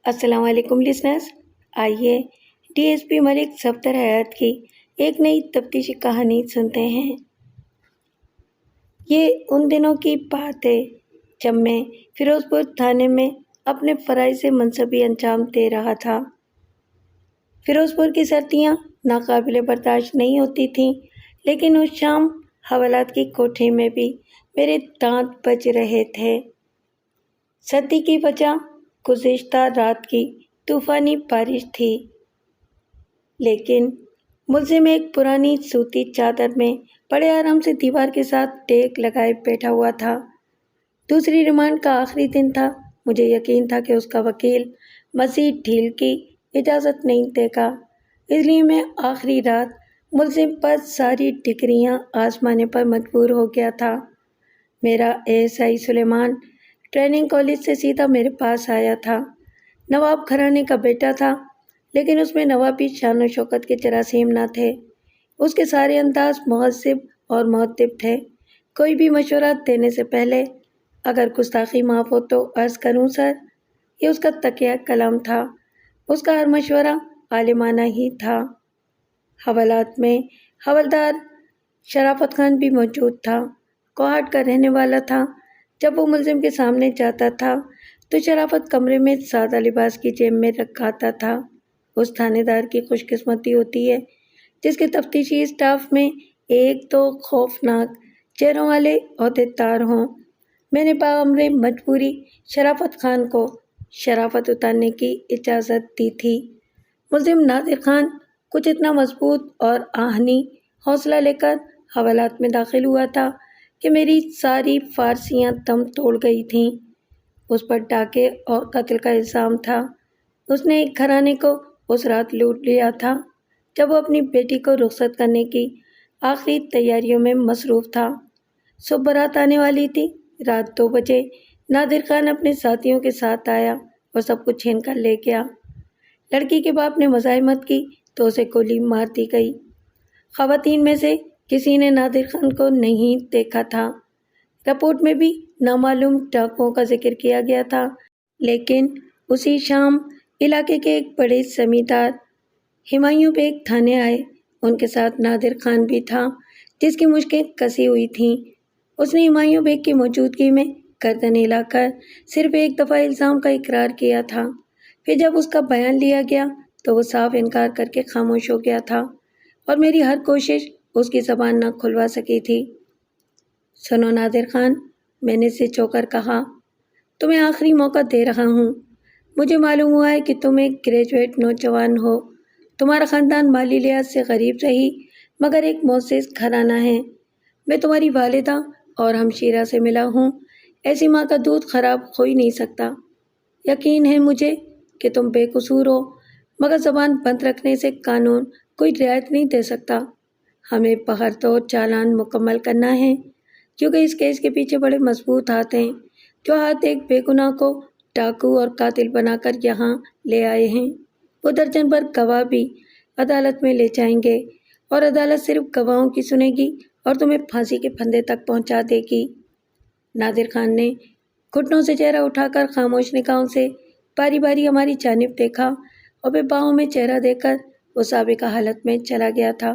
السلام علیکم لسنرز، آئیے ڈی ایس پی ملک صفدر حیات کی ایک نئی تفتیشی کہانی سنتے ہیں۔ یہ ان دنوں کی بات ہے جب میں فیروز پور تھانے میں اپنے فرائض سے منصبی انجام دے رہا تھا۔ فیروز پور کی سردیاں ناقابل برداشت نہیں ہوتی تھیں، لیکن اس شام حوالات کی کوٹھی میں بھی میرے دانت بج رہے تھے۔ سردی کی وجہ گزشتہ رات کی طوفانی بارش تھی، لیکن ملزم ایک پرانی سوتی چادر میں بڑے آرام سے دیوار کے ساتھ ٹیک لگائے بیٹھا ہوا تھا۔ دوسری ریمانڈ کا آخری دن تھا۔ مجھے یقین تھا کہ اس کا وکیل مزید ڈھیل کی اجازت نہیں دے گا، اس لیے میں آخری رات ملزم پر ساری ڈگریاں آزمانے پر مجبور ہو گیا تھا۔ میرا ASI سلیمان ٹریننگ کالج سے سیدھا میرے پاس آیا تھا۔ نواب گھرانے کا بیٹا تھا، لیکن اس میں نوابی شان و شوکت کے جراثیم نہ تھے۔ اس کے سارے انداز مہذب اور مؤدب تھے۔ کوئی بھی مشورہ دینے سے پہلے اگر گستاخی معاف ہو تو عرض کروں سر، یہ اس کا تکیہ کلام تھا۔ اس کا ہر مشورہ عالمانہ ہی تھا۔ حوالات میں حوالدار شرافت خان بھی موجود تھا۔ کوہاٹ کا رہنے والا تھا۔ جب وہ ملزم کے سامنے جاتا تھا تو شرافت کمرے میں سادہ لباس کی جیب میں رکھاتا تھا۔ اس تھانے دار کی خوش قسمتی ہوتی ہے جس کے تفتیشی اسٹاف میں ایک دو خوفناک چہروں والے عہدیدار ہوں۔ میں نے بامر مجبوری شرافت خان کو شرافت اتارنے کی اجازت دی تھی۔ ملزم نادر خان کچھ اتنا مضبوط اور آہنی حوصلہ لے کر حوالات میں داخل ہوا تھا کہ میری ساری فارسیاں دم توڑ گئی تھیں۔ اس پر ڈاکے اور قتل کا الزام تھا۔ اس نے ایک گھرانے کو اس رات لوٹ لیا تھا جب وہ اپنی بیٹی کو رخصت کرنے کی آخری تیاریوں میں مصروف تھا۔ صبح بارات آنے والی تھی۔ رات 2 بجے نادر خان اپنے ساتھیوں کے ساتھ آیا اور سب کچھ چھین کر لے گیا۔ لڑکی کے باپ نے مزاحمت کی تو اسے گولی مار دی گئی۔ خواتین میں سے کسی نے نادر خان کو نہیں دیکھا تھا۔ رپورٹ میں بھی نامعلوم ڈاکوؤں کا ذکر کیا گیا تھا، لیکن اسی شام علاقے کے ایک بڑے زمیندار ہمایوں بیگ تھانے آئے۔ ان کے ساتھ نادر خان بھی تھا جس کی مشقیں کسی ہوئی تھیں۔ اس نے ہمایوں بیگ کی موجودگی میں گردن ہلا کر صرف ایک دفعہ الزام کا اقرار کیا تھا۔ پھر جب اس کا بیان لیا گیا تو وہ صاف انکار کر کے خاموش ہو گیا تھا اور میری ہر کوشش اس کی زبان نہ کھلوا سکی تھی۔ سنو نادر خان، میں نے سچ ہو کر کہا، تمہیں آخری موقع دے رہا ہوں۔ مجھے معلوم ہوا ہے کہ تم ایک گریجویٹ نوجوان ہو۔ تمہارا خاندان مالی لحاظ سے غریب رہی مگر ایک معزز گھرانہ ہے۔ میں تمہاری والدہ اور ہمشیرہ سے ملا ہوں۔ ایسی ماں کا دودھ خراب ہو ہی نہیں سکتا۔ یقین ہے مجھے کہ تم بے قصور ہو، مگر زبان بند رکھنے سے قانون کوئی رعایت نہیں دے سکتا۔ ہمیں بہرطور چالان مکمل کرنا ہے، کیونکہ اس کیس کے پیچھے بڑے مضبوط ہاتھ ہیں، جو ہاتھ ایک بے گناہ کو ڈاکو اور قاتل بنا کر یہاں لے آئے ہیں۔ وہ درجن بھر گواہ بھی عدالت میں لے جائیں گے اور عدالت صرف گواہوں کی سنے گی اور تمہیں پھانسی کے پھندے تک پہنچا دے گی۔ نادر خان نے گھٹنوں سے چہرہ اٹھا کر خاموش نگاہوں سے باری باری ہماری جانب دیکھا اور پھر باہوں میں چہرہ دے کر وہ سابقہ حالت میں چلا گیا تھا۔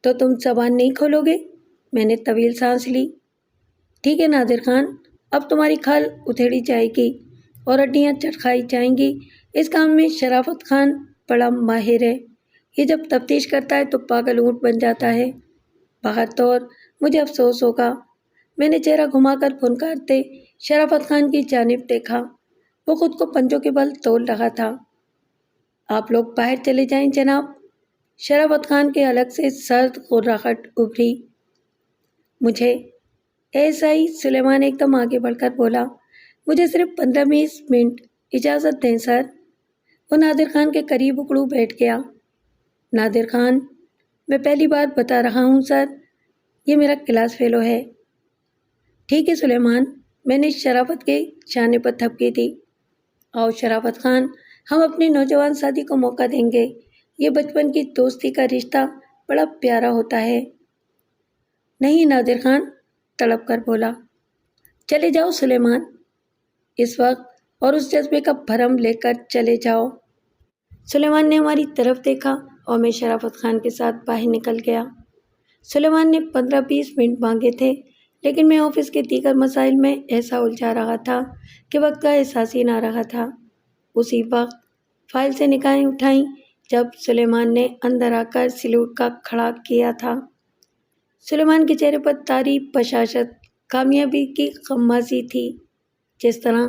تو تم زبان نہیں کھولو گے؟ میں نے طویل سانس لی۔ ٹھیک ہے نادر خان، اب تمہاری کھال اتھیڑی جائے گی اور ہڈیاں چٹکھائی جائیں گی۔ اس کام میں شرافت خان بڑا ماہر ہے۔ یہ جب تفتیش کرتا ہے تو پاگل اونٹ بن جاتا ہے۔ بہرطور مجھے افسوس ہوگا۔ میں نے چہرہ گھما کر پھنکارتے شرافت خان کی جانب دیکھا۔ وہ خود کو پنجوں کے بل تول رہا تھا۔ آپ لوگ باہر چلے جائیں جناب۔ شرافت خان کے حلق سے سرد غراہٹ ابھری۔ مجھے ASI سلیمان ایک دم آگے بڑھ کر بولا، مجھے صرف 15-20 منٹ اجازت دیں سر۔ وہ نادر خان کے قریب اکڑو بیٹھ گیا۔ نادر خان، میں پہلی بار بتا رہا ہوں سر، یہ میرا کلاس فیلو ہے۔ ٹھیک ہے سلیمان، میں نے شرافت کے شانے پر تھپکی دی۔ آؤ شرافت خان، ہم اپنے نوجوان ساتھی کو موقع دیں گے۔ یہ بچپن کی دوستی کا رشتہ بڑا پیارا ہوتا ہے۔ نہیں نادر خان، تڑپ کر بولا۔ چلے جاؤ سلیمان۔ اس وقت اور اس جذبے کا بھرم لے کر چلے جاؤ۔ سلیمان نے ہماری طرف دیکھا اور میں شرافت خان کے ساتھ باہر نکل گیا۔ سلیمان نے 15-20 منٹ مانگے تھے، لیکن میں آفس کے دیگر مسائل میں ایسا الجھا رہا تھا کہ وقت کا احساس ہی نہ رہا تھا۔ اسی وقت فائل سے نگاہیں اٹھائیں جب سلیمان نے اندر آ کر سلیوٹ کا کھڑا کیا تھا۔ سلیمان کے چہرے پر طاری بشاشت کامیابی کی غمازی تھی۔ جس طرح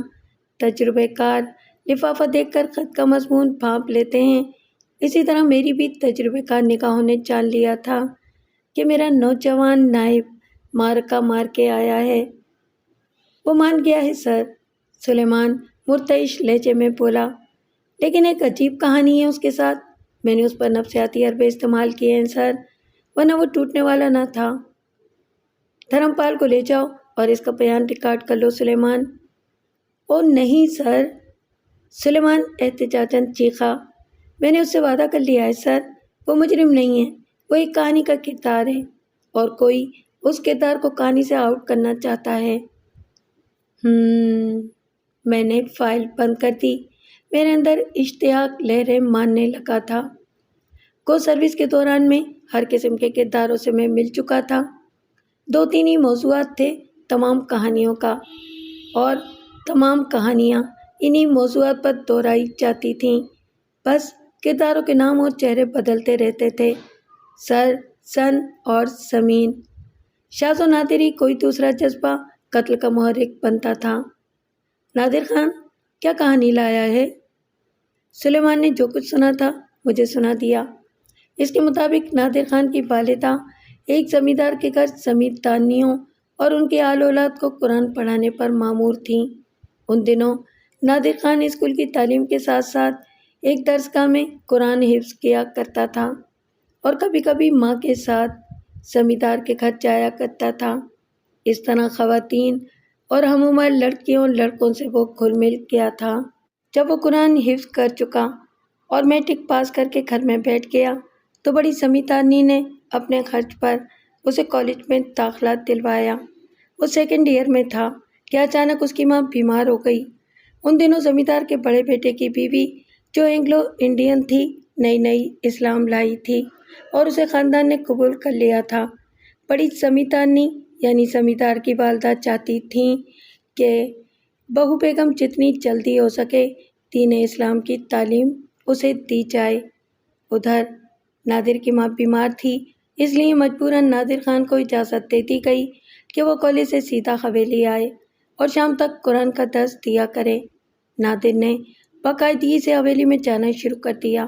تجربے کار لفافہ دیکھ کر خط کا مضمون بھانپ لیتے ہیں، اسی طرح میری بھی تجربے کار نگاہوں نے جان لیا تھا کہ میرا نوجوان نائب معرکہ مار کے آیا ہے۔ وہ مان گیا ہے سر، سلیمان مرتعش لہجے میں بولا، لیکن ایک عجیب کہانی ہے اس کے ساتھ۔ میں نے اس پر نفسیاتی حربے استعمال کیے ہیں سر، ورنہ وہ ٹوٹنے والا نہ تھا۔ دھرم پال کو لے جاؤ اور اس کا بیان ریکارڈ کر لو سلیمان۔ او نہیں سر، سلیمان احتجاجاً چیخا، میں نے اس سے وعدہ کر لیا ہے سر، وہ مجرم نہیں ہے، وہ ایک کہانی کا کردار ہے اور کوئی اس کردار کو کہانی سے آؤٹ کرنا چاہتا ہے۔ میں نے فائل بند کر دی۔ میرے اندر اشتیاق لہریں مارنے لگا تھا۔ کو سروس کے دوران میں ہر قسم کے کرداروں سے میں مل چکا تھا۔ 2-3 ہی موضوعات تھے تمام کہانیوں کا، اور تمام کہانیاں انہی موضوعات پر دہرائی جاتی تھیں۔ بس کرداروں کے نام اور چہرے بدلتے رہتے تھے، سر، سن اور سمین۔ شاذ و نادر ہی کوئی دوسرا جذبہ قتل کا محرک بنتا تھا۔ نادر خان کیا کہانی لایا ہے؟ سلیمان نے جو کچھ سنا تھا مجھے سنا دیا۔ اس کے مطابق نادر خان کی والدہ ایک زمیندار کے گھر زمیندارنیوں اور ان کے آل اولاد کو قرآن پڑھانے پر مامور تھیں۔ ان دنوں نادر خان اسکول کی تعلیم کے ساتھ ساتھ ایک درسگاہ میں قرآن حفظ کیا کرتا تھا اور کبھی کبھی ماں کے ساتھ زمیندار کے گھر جایا کرتا تھا۔ اس طرح خواتین اور ہم عمر لڑکیوں لڑکوں سے وہ گھل مل گیا تھا۔ جب وہ قرآن حفظ کر چکا اور میٹرک پاس کر کے گھر میں بیٹھ گیا تو بڑی زمیندارنی نے اپنے خرچ پر اسے کالج میں داخلہ دلوایا۔ وہ 2nd ایئر میں تھا کہ اچانک اس کی ماں بیمار ہو گئی۔ ان دنوں زمیندار کے بڑے بیٹے کی بیوی، جو اینگلو انڈین تھی، نئی نئی اسلام لائی تھی اور اسے خاندان نے قبول کر لیا تھا۔ بڑی زمیندارنی یعنی زمیندار کی والدہ چاہتی تھیں کہ بہو بیگم جتنی جلدی ہو سکے دین اسلام کی تعلیم اسے دی جائے۔ ادھر نادر کی ماں بیمار تھی، اس لیے مجبوراً نادر خان کو اجازت دے دی گئی کہ وہ کالج سے سیدھا حویلی آئے اور شام تک قرآن کا درس دیا کرے۔ نادر نے باقاعدگی سے حویلی میں جانا شروع کر دیا۔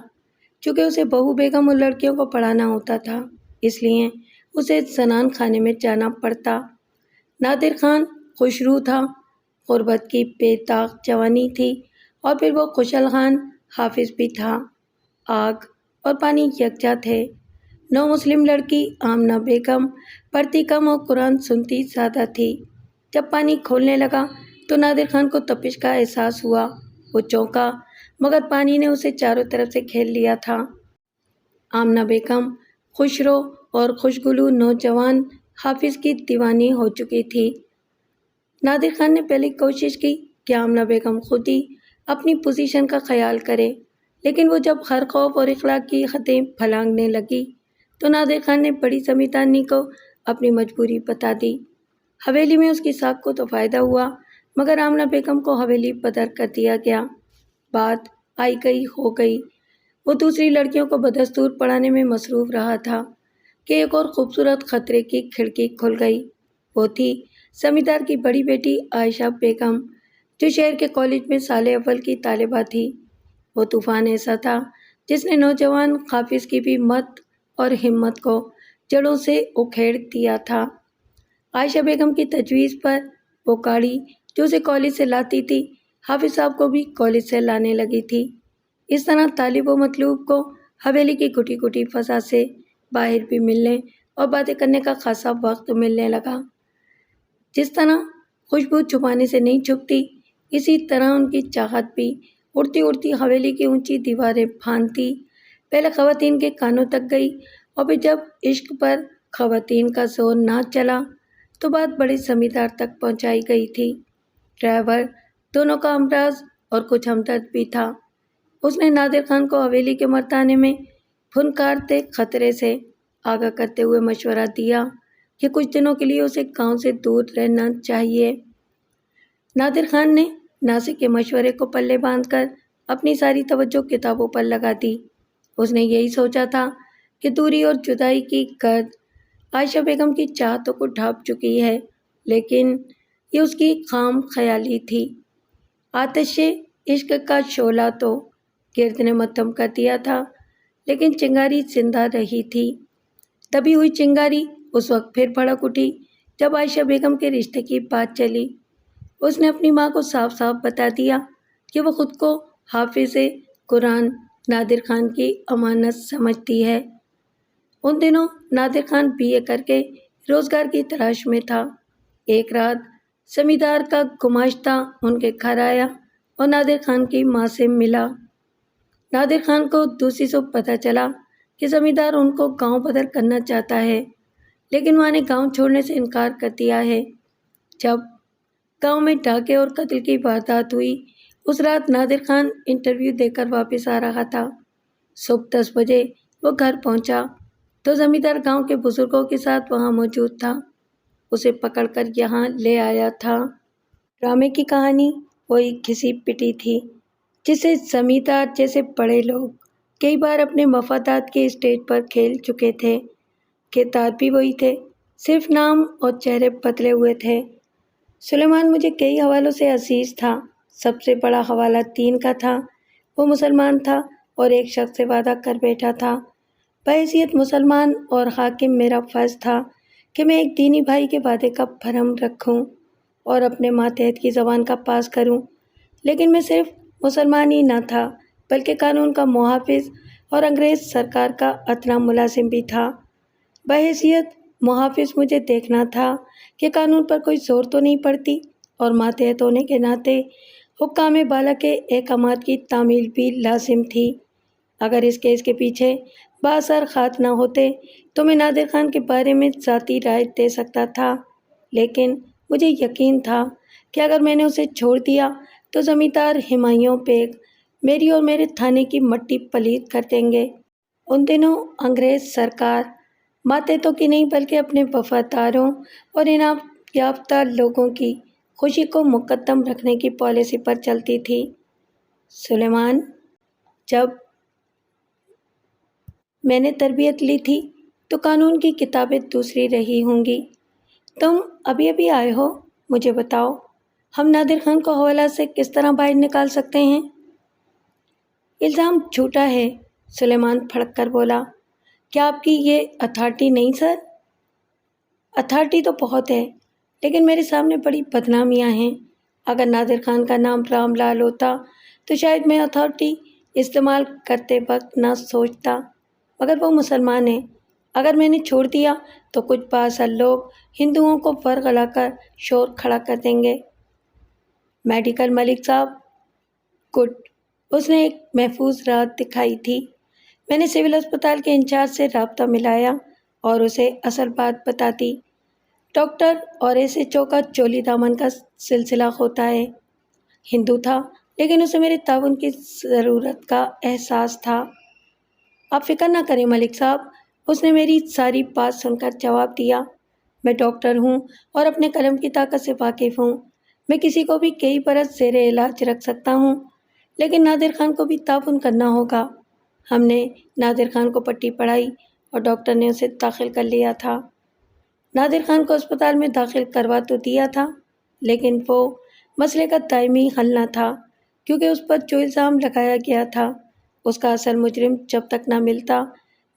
چونکہ اسے بہو بیگم اور لڑکیوں کو پڑھانا ہوتا تھا، اس لیے اسے زنان خانے میں جانا پڑتا۔ نادر خان خوش روح تھا، غربت کی بے داغ جوانی تھی، اور پھر وہ خوشحال خان حافظ بھی تھا۔ آگ اور پانی یکجا تھے۔ نو مسلم لڑکی آمنہ بیگم پڑھتی کم اور قرآن سنتی زیادہ تھی۔ جب پانی کھولنے لگا تو نادر خان کو تپش کا احساس ہوا۔ وہ چونکا، مگر پانی نے اسے چاروں طرف سے گھیر لیا تھا۔ آمنہ بیگم خوشرو اور خوشگلو نوجوان حافظ کی دیوانی ہو چکی تھی۔ نادر خان نے پہلے کوشش کی کہ آمنہ بیگم خود ہی اپنی پوزیشن کا خیال کرے، لیکن وہ جب ہر خوف اور اخلاق کی حدیں پھلانگنے لگی تو نادر خان نے بڑی زمیندارنی کو اپنی مجبوری بتا دی۔ حویلی میں اس کی ساکھ کو تو فائدہ ہوا، مگر آمنہ بیگم کو حویلی بدر کر دیا گیا۔ بات آئی گئی ہو گئی۔ وہ دوسری لڑکیوں کو بدستور پڑھانے میں مصروف رہا تھا کہ ایک اور خوبصورت خطرے کی کھڑکی کھل گئی۔ وہ تھی زمیندار کی بڑی بیٹی عائشہ بیگم، جو شہر کے کالج میں سال اول کی طالبہ تھی۔ وہ طوفان ایسا تھا جس نے نوجوان حافظ کی بھی مت اور ہمت کو جڑوں سے اکھیڑ دیا تھا۔ عائشہ بیگم کی تجویز پر وہ گاڑی جو اسے کالج سے لاتی تھی، حافظ صاحب کو بھی کالج سے لانے لگی تھی۔ اس طرح طالب و مطلوب کو حویلی کی گھٹی گھٹی فضا سے باہر بھی ملنے اور باتیں کرنے کا خاصا وقت ملنے لگا۔ جس طرح خوشبو چھپانے سے نہیں چھپتی، اسی طرح ان کی چاہت بھی اڑتی اڑتی حویلی کی اونچی دیواریں پھاندتی پہلے خواتین کے کانوں تک گئی، اور پھر جب عشق پر خواتین کا زور نہ چلا تو بات بڑے زمیندار تک پہنچائی گئی تھی۔ ڈرائیور دونوں کا امراض اور کچھ ہمدرد بھی تھا۔ اس نے نادر خان کو حویلی کے مرتانے میں پھنکارتے خطرے سے آگاہ کرتے ہوئے مشورہ دیا کہ کچھ دنوں کے لیے اسے گاؤں سے دور رہنا چاہیے۔ نادر خان نے ناصر کے مشورے کو پلے باندھ کر اپنی ساری توجہ کتابوں پر لگا دی۔ اس نے یہی سوچا تھا کہ دوری اور جدائی کی گرد عائشہ بیگم کی چاہتوں کو ڈھانپ چکی ہے، لیکن یہ اس کی خام خیالی تھی۔ آتش عشق کا شعلہ تو گرد نے مدھم کر دیا تھا، لیکن چنگاری زندہ رہی تھی۔ دبی ہوئی چنگاری اس وقت پھر بھڑک اٹھی جب عائشہ بیگم کے رشتے کی بات چلی۔ اس نے اپنی ماں کو صاف صاف بتا دیا کہ وہ خود کو حافظ قرآن نادر خان کی امانت سمجھتی ہے۔ ان دنوں نادر خان BA کر کے روزگار کی تلاش میں تھا۔ ایک رات زمیندار کا گماشتہ ان کے گھر آیا اور نادر خان کی ماں سے ملا۔ نادر خان کو دوسری صبح پتہ چلا کہ زمیندار ان کو گاؤں بدر کرنا چاہتا ہے، لیکن ماں نے گاؤں چھوڑنے سے انکار کر دیا ہے۔ جب گاؤں میں ڈاکے اور قتل کی واردات ہوئی، اس رات نادر خان انٹرویو دے کر واپس آ رہا تھا۔ صبح 10 بجے وہ گھر پہنچا تو زمیندار گاؤں کے بزرگوں کے ساتھ وہاں موجود تھا۔ اسے پکڑ کر یہاں لے آیا تھا۔ ڈرامے کی کہانی وہی گھسی پٹی تھی جسے زمیندار جیسے بڑے لوگ کئی بار اپنے مفادات کے اسٹیج پر کھیل چکے تھے۔ کردار بھی وہی تھے، صرف نام اور چہرے بدلے ہوئے تھے۔ سلیمان مجھے کئی حوالوں سے عزیز تھا۔ سب سے بڑا حوالہ 3 کا تھا۔ وہ مسلمان تھا اور ایک شخص سے وعدہ کر بیٹھا تھا۔ بحیثیت مسلمان اور حاکم میرا فرض تھا کہ میں ایک دینی بھائی کے وعدے کا بھرم رکھوں اور اپنے ماتحت کی زبان کا پاس کروں، لیکن میں صرف مسلمان ہی نہ تھا بلکہ قانون کا محافظ اور انگریز سرکار کا ادنیٰ ملازم بھی تھا۔ بحیثیت محافظ مجھے دیکھنا تھا کہ قانون پر کوئی زور تو نہیں پڑتی، اور ماتحت ہونے کے ناطے حکام بالا کے احکامات کی تعمیل بھی لازم تھی۔ اگر اس کیس کے پیچھے بااثر خط نہ ہوتے تو میں نادر خان کے بارے میں ذاتی رائے دے سکتا تھا، لیکن مجھے یقین تھا کہ اگر میں نے اسے چھوڑ دیا تو زمیندار ہمایوں بیگ میری اور میرے تھانے کی مٹی پلید کر دیں گے۔ ان دنوں انگریز سرکار ماتحتوں کی نہیں بلکہ اپنے وفاداروں اور انعام یافتہ لوگوں کی خوشی کو مقدم رکھنے کی پالیسی پر چلتی تھی۔ سلیمان، جب میں نے تربیت لی تھی تو قانون کی کتابیں دوسری رہی ہوں گی۔ تم ابھی ابھی آئے ہو، مجھے بتاؤ ہم نادر خان کو حوالات سے کس طرح باہر نکال سکتے ہیں؟ الزام جھوٹا ہے، سلیمان پھڑک کر بولا۔ کیا آپ کی یہ اتھارٹی نہیں سر؟ اتھارٹی تو بہت ہے، لیکن میرے سامنے بڑی بدنامیاں ہیں۔ اگر نادر خان کا نام رام لال ہوتا تو شاید میں اتھارٹی استعمال کرتے وقت نہ سوچتا، مگر وہ مسلمان ہیں۔ اگر میں نے چھوڑ دیا تو کچھ بااثر لوگ ہندوؤں کو ورغلا کر شور کھڑا کر دیں گے۔ میڈیکل ملک صاحب، گڈ، اس نے ایک محفوظ رات دکھائی تھی۔ میں نے سول اسپتال کے انچارج سے رابطہ ملایا اور اسے اصل بات بتا دی۔ ڈاکٹر اور SHO کا چولی دامن کا سلسلہ ہوتا ہے۔ ہندو تھا، لیکن اسے میرے تعاون کی ضرورت کا احساس تھا۔ آپ فکر نہ کریں ملک صاحب، اس نے میری ساری بات سن کر جواب دیا۔ میں ڈاکٹر ہوں اور اپنے قلم کی طاقت سے واقف ہوں۔ میں کسی کو بھی کئی برس زیر علاج رکھ سکتا ہوں، لیکن نادر خان کو بھی تعاون کرنا ہوگا۔ ہم نے نادر خان کو پٹی پڑھائی اور ڈاکٹر نے اسے داخل کر لیا تھا۔ نادر خان کو اسپتال میں داخل کروا تو دیا تھا، لیکن وہ مسئلے کا دائمی حل نہ تھا، کیونکہ اس پر جو الزام لگایا گیا تھا اس کا اصل مجرم جب تک نہ ملتا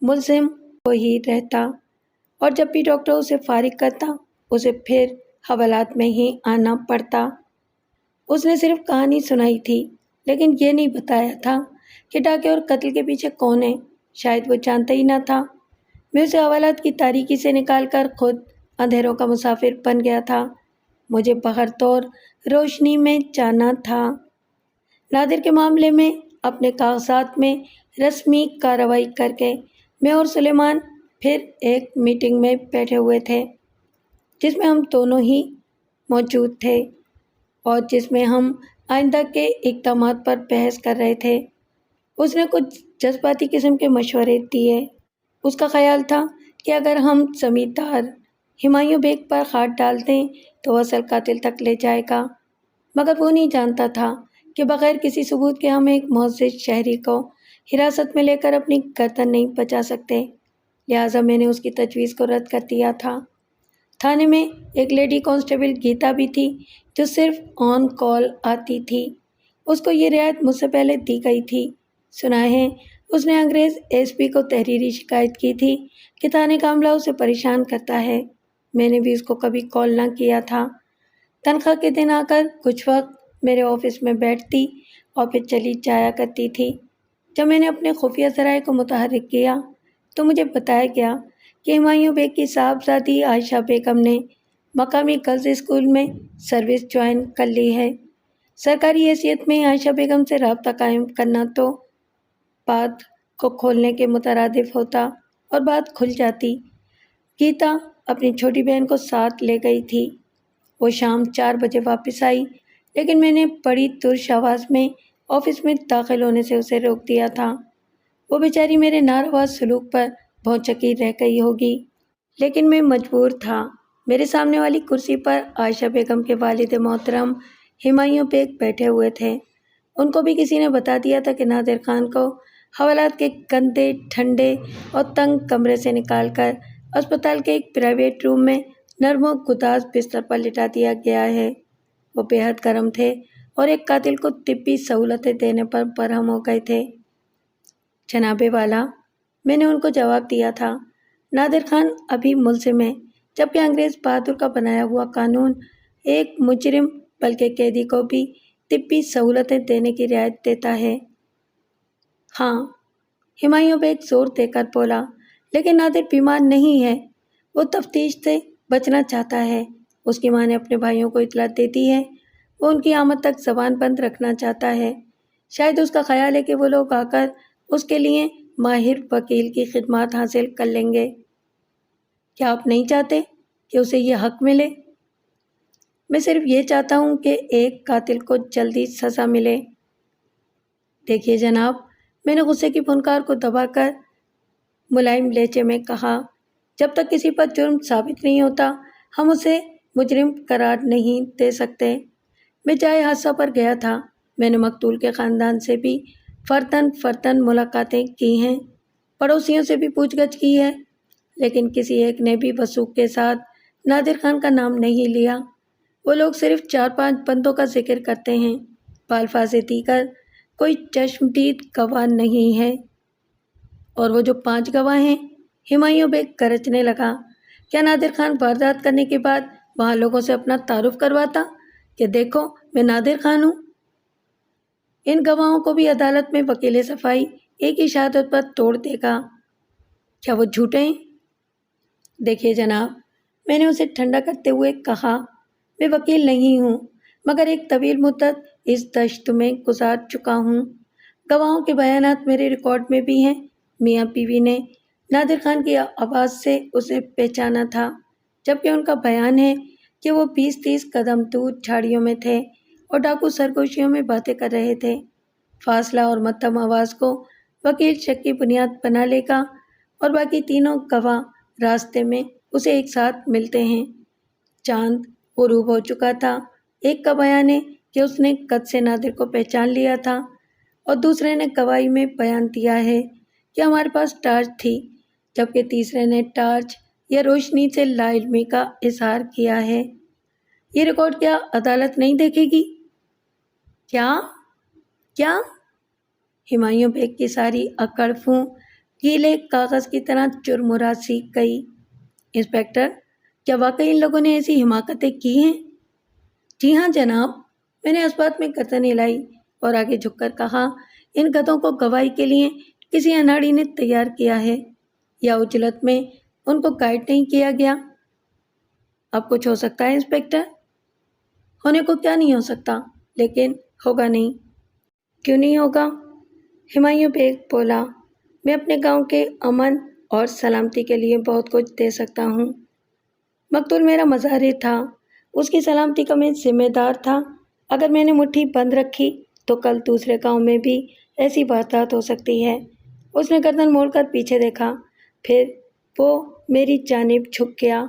ملزم وہی رہتا، اور جب بھی ڈاکٹر اسے فارغ کرتا اسے پھر حوالات میں ہی آنا پڑتا۔ اس نے صرف کہانی سنائی تھی، لیکن یہ نہیں بتایا تھا کہ ڈاکے اور قتل کے پیچھے کون ہے۔ شاید وہ جانتا ہی نہ تھا۔ میں اسے حوالات کی تاریکی سے نکال کر خود اندھیروں کا مسافر بن گیا تھا۔ مجھے بغیر طور روشنی میں جانا تھا۔ نادر کے معاملے میں اپنے کاغذات میں رسمی کارروائی کر کے میں اور سلیمان پھر ایک میٹنگ میں بیٹھے ہوئے تھے، جس میں ہم دونوں ہی موجود تھے اور جس میں ہم آئندہ کے اقدامات پر بحث کر رہے تھے۔ اس نے کچھ جذباتی قسم کے مشورے دیے۔ اس کا خیال تھا کہ اگر ہم زمیندار ہمایوں بیگ پر ہاتھ ڈال دیں تو وہ اصل قاتل تک لے جائے گا، مگر وہ نہیں جانتا تھا کہ بغیر کسی ثبوت کے ہم ایک معزز شہری کو حراست میں لے کر اپنی گردن نہیں بچا سکتے۔ لہٰذا میں نے اس کی تجویز کو رد کر دیا تھا۔ تھانے میں ایک لیڈی کانسٹیبل گیتا بھی تھی جو صرف آن کال آتی تھی۔ اس کو یہ رعایت مجھ سے پہلے دی گئی تھی۔ سنا ہے اس نے انگریز ایس پی کو تحریری شکایت کی تھی کہ تھانے کا عملہ اسے پریشان کرتا ہے۔ میں نے بھی اس کو کبھی کال نہ کیا تھا۔ تنخواہ کے دن آ کر کچھ وقت میرے آفس میں بیٹھتی اور پھر چلی جایا کرتی تھی۔ جب میں نے اپنے خفیہ ذرائع کو متحرک کیا تو مجھے بتایا گیا کہ ہمایوں بیگ کی صاحبزادی عائشہ بیگم نے مقامی گرلز اسکول میں سروس جوائن کر لی ہے۔ سرکاری حیثیت میں عائشہ بیگم سے رابطہ قائم کرنا تو بات کو کھولنے کے مترادف ہوتا اور بات کھل جاتی۔ گیتا اپنی چھوٹی بہن کو ساتھ لے گئی تھی۔ وہ شام 4 بجے واپس آئی، لیکن میں نے بڑی ترش آواز میں آفس میں داخل ہونے سے اسے روک دیا تھا۔ وہ بیچاری میرے ناروا سلوک پر بھونچکی رہ گئی ہوگی، لیکن میں مجبور تھا۔ میرے سامنے والی کرسی پر عائشہ بیگم کے والد محترم ہمایوں بیگ بیٹھے ہوئے تھے۔ ان کو بھی کسی نے بتا دیا تھا کہ نادر خان کو حوالات کے گندے، ٹھنڈے اور تنگ کمرے سے نکال کر اسپتال کے ایک پرائیویٹ روم میں نرم و گداز بستر پر لٹا دیا گیا ہے۔ وہ بے حد گرم تھے اور ایک قاتل کو طبی سہولتیں دینے پر برہم ہو گئے تھے۔ جناب والا، میں نے ان کو جواب دیا تھا، نادر خان ابھی ملزم ہے، جبکہ انگریز بہادر کا بنایا ہوا قانون ایک مجرم بلکہ قیدی کو بھی طبی سہولتیں دینے کی رعایت دیتا ہے۔ ہاں، ہمایوں بیگ زور دے کر بولا، لیکن نادر بیمار نہیں ہے، وہ تفتیش سے بچنا چاہتا ہے۔ اس کی ماں نے اپنے بھائیوں کو اطلاع دے دی ہے، وہ ان کی آمد تک زبان بند رکھنا چاہتا ہے۔ شاید اس کا خیال ہے کہ وہ لوگ آ کر اس کے لیے ماہر وکیل کی خدمات حاصل کر لیں گے۔ کیا آپ نہیں چاہتے کہ اسے یہ حق ملے؟ میں صرف یہ چاہتا ہوں کہ ایک قاتل کو جلدی سزا ملے۔ دیکھیے جناب، میں نے غصے کی پھنکار کو دبا کر ملائم لہجے میں کہا، جب تک کسی پر جرم ثابت نہیں ہوتا ہم اسے مجرم قرار نہیں دے سکتے۔ میں جائے حادثہ پر گیا تھا۔ میں نے مقتول کے خاندان سے بھی فرداً ملاقاتیں کی ہیں، پڑوسیوں سے بھی پوچھ گچھ کی ہے، لیکن کسی ایک نے بھی وثوق کے ساتھ نادر خان کا نام نہیں لیا۔ وہ لوگ صرف 4-5 بندوں کا ذکر کرتے ہیں، بالفاظ دیگر کوئی چشمدید گواہ نہیں ہے۔ اور وہ جو 5 گواہ ہیں، ہمایوں بیگ گرجنے لگا، کیا نادر خان واردات کرنے کے بعد وہاں لوگوں سے اپنا تعارف کرواتا کہ دیکھو میں نادر خان ہوں؟ ان گواہوں کو بھی عدالت میں وکیل صفائی ایک ہی شہادت پر توڑ دے گا۔ کیا وہ جھوٹے ہیں؟ دیکھیے جناب، میں نے اسے ٹھنڈا کرتے ہوئے کہا، میں وکیل نہیں ہوں، مگر ایک طویل مدت اس دشت میں گزار چکا ہوں۔ گواہوں کے بیانات میرے ریکارڈ میں بھی ہیں۔ میاں بیوی نے نادر خان کی آواز سے اسے پہچانا تھا، جبکہ ان کا بیان ہے کہ وہ 20-30 قدم دور جھاڑیوں میں تھے اور ڈاکو سرگوشیوں میں باتیں کر رہے تھے۔ فاصلہ اور مدھم آواز کو وکیل شک کی بنیاد بنا لے گا اور باقی تینوں گواہ راستے میں اسے ایک ساتھ ملتے ہیں۔ چاند غروب ہو چکا تھا۔ ایک کا بیان ہے کہ اس نے قد سے نادر کو پہچان لیا تھا اور دوسرے نے گواہی میں بیان دیا ہے کہ ہمارے پاس ٹارچ تھی، جبکہ تیسرے نے ٹارچ یا روشنی سے لا علمی کا اظہار کیا ہے۔ یہ ریکارڈ کیا عدالت نہیں دیکھے گی؟ کیا؟ ہمایوں بیگ کی ساری اکڑ فوں گیلے کاغذ کی طرح چرمرا سی گئی۔ انسپکٹر، کیا واقعی ان لوگوں نے ایسی حماقتیں کی ہیں؟ جی ہاں جناب، میں نے اس بات میں گردن ہلائی اور آگے جھک کر کہا، ان گدھوں کو گواہی کے لیے کسی اناڑی نے تیار کیا ہے یا اجلت میں ان کو گائیڈ نہیں کیا گیا۔ اب کچھ ہو سکتا ہے انسپکٹر؟ ہونے کو کیا نہیں ہو سکتا، لیکن ہوگا نہیں۔ کیوں نہیں ہوگا؟ ہمایوں بیگ بولا، میں اپنے گاؤں کے امن اور سلامتی کے لیے بہت کچھ دے سکتا ہوں۔ مقتول میرا مظاہر تھا، اس کی سلامتی کا میں ذمہ دار تھا۔ اگر میں نے مٹھی بند رکھی تو کل دوسرے گاؤں میں بھی ایسی واردات ہو سکتی ہے۔ اس نے گردن موڑ کر پیچھے دیکھا، پھر وہ میری جانب جھک گیا۔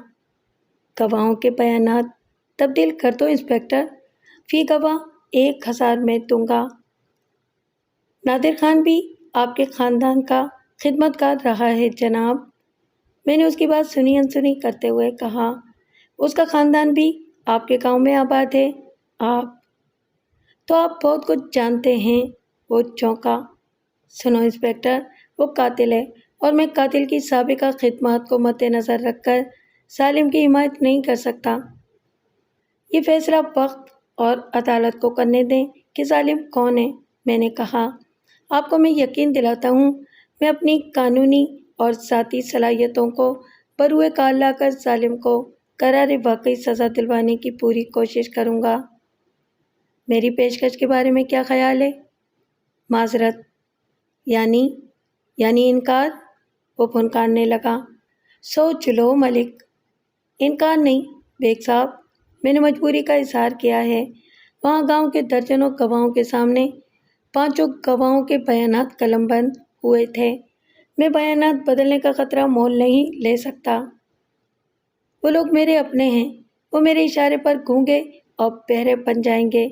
گواہوں کے بیانات تبدیل کر دو انسپکٹر، فی گواہ 1000 میں دوں گا۔ نادر خان بھی آپ کے خاندان کا خدمتگار رہا ہے جناب۔ میں نے اس کی بات سنی انسنی کرتے ہوئے کہا، اس کا خاندان بھی آپ کے گاؤں میں آباد ہے؟ آپ بہت کچھ جانتے ہیں۔ وہ چونکا۔ سنو انسپکٹر، وہ قاتل ہے اور میں قاتل کی سابقہ خدمات کو مد نظر رکھ کر ظالم کی حمایت نہیں کر سکتا۔ یہ فیصلہ وقت اور عدالت کو کرنے دیں کہ ظالم کون ہے۔ میں نے کہا، آپ کو میں یقین دلاتا ہوں، میں اپنی قانونی اور ذاتی صلاحیتوں کو بروئے کار لا کر ظالم کو قرار واقعی سزا دلوانے کی پوری کوشش کروں گا۔ میری پیشکش کے بارے میں کیا خیال ہے؟ معذرت، یعنی انکار؟ وہ پھنکارنے لگا۔ سوچ لو ملک۔ انکار نہیں بیگ صاحب، میں نے مجبوری کا اظہار کیا ہے۔ وہاں گاؤں کے درجنوں گواہوں کے سامنے 5 گواہوں کے بیانات قلم بند ہوئے تھے۔ میں بیانات بدلنے کا خطرہ مول نہیں لے سکتا۔ وہ لوگ میرے اپنے ہیں، وہ میرے اشارے پر گونگے اور بہرے بن جائیں گے۔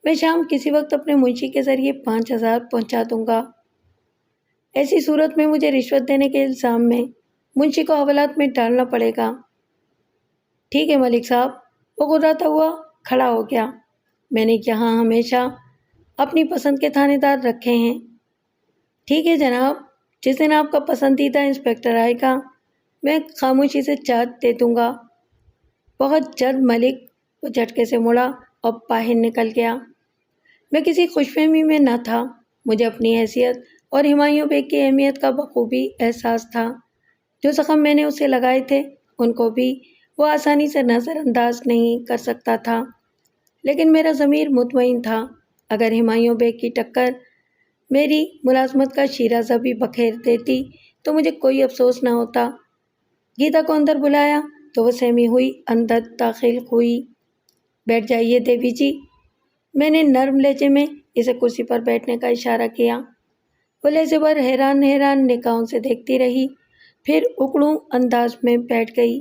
میں شام کسی وقت اپنے منشی کے ذریعے 5000 پہنچا دوں گا۔ ایسی صورت میں مجھے رشوت دینے کے الزام میں منشی کو حوالات میں ڈالنا پڑے گا۔ ٹھیک ہے ملک صاحب۔ وہ غراتا ہوا کھڑا ہو گیا۔ میں نے یہاں ہمیشہ اپنی پسند کے تھانے دار رکھے ہیں۔ ٹھیک ہے جناب، جس دن آپ کا پسندیدہ انسپکٹر آئے گا میں خاموشی سے چارج دے دوں گا۔ بہت جلد ملک۔ وہ جھٹکے سے مڑا اور باہر نکل گیا۔ میں کسی خوش فہمی میں نہ تھا۔ مجھے اپنی حیثیت اور ہمایوں بیگ کی اہمیت کا بخوبی احساس تھا۔ جو زخم میں نے اسے لگائے تھے ان کو بھی وہ آسانی سے نظر انداز نہیں کر سکتا تھا، لیکن میرا ضمیر مطمئن تھا۔ اگر ہمایوں بیگ کی ٹکر میری ملازمت کا شیرازہ بھی بکھیر دیتی تو مجھے کوئی افسوس نہ ہوتا۔ گیتا کو اندر بلایا تو وہ سہمی ہوئی اندر داخل ہوئی۔ بیٹھ جائیے دیوی جی۔ میں نے نرم لہجے میں اسے کرسی پر بیٹھنے کا اشارہ کیا۔ وہ لہجے پر حیران نگاہوں سے دیکھتی رہی، پھر اکڑوں انداز میں بیٹھ گئی۔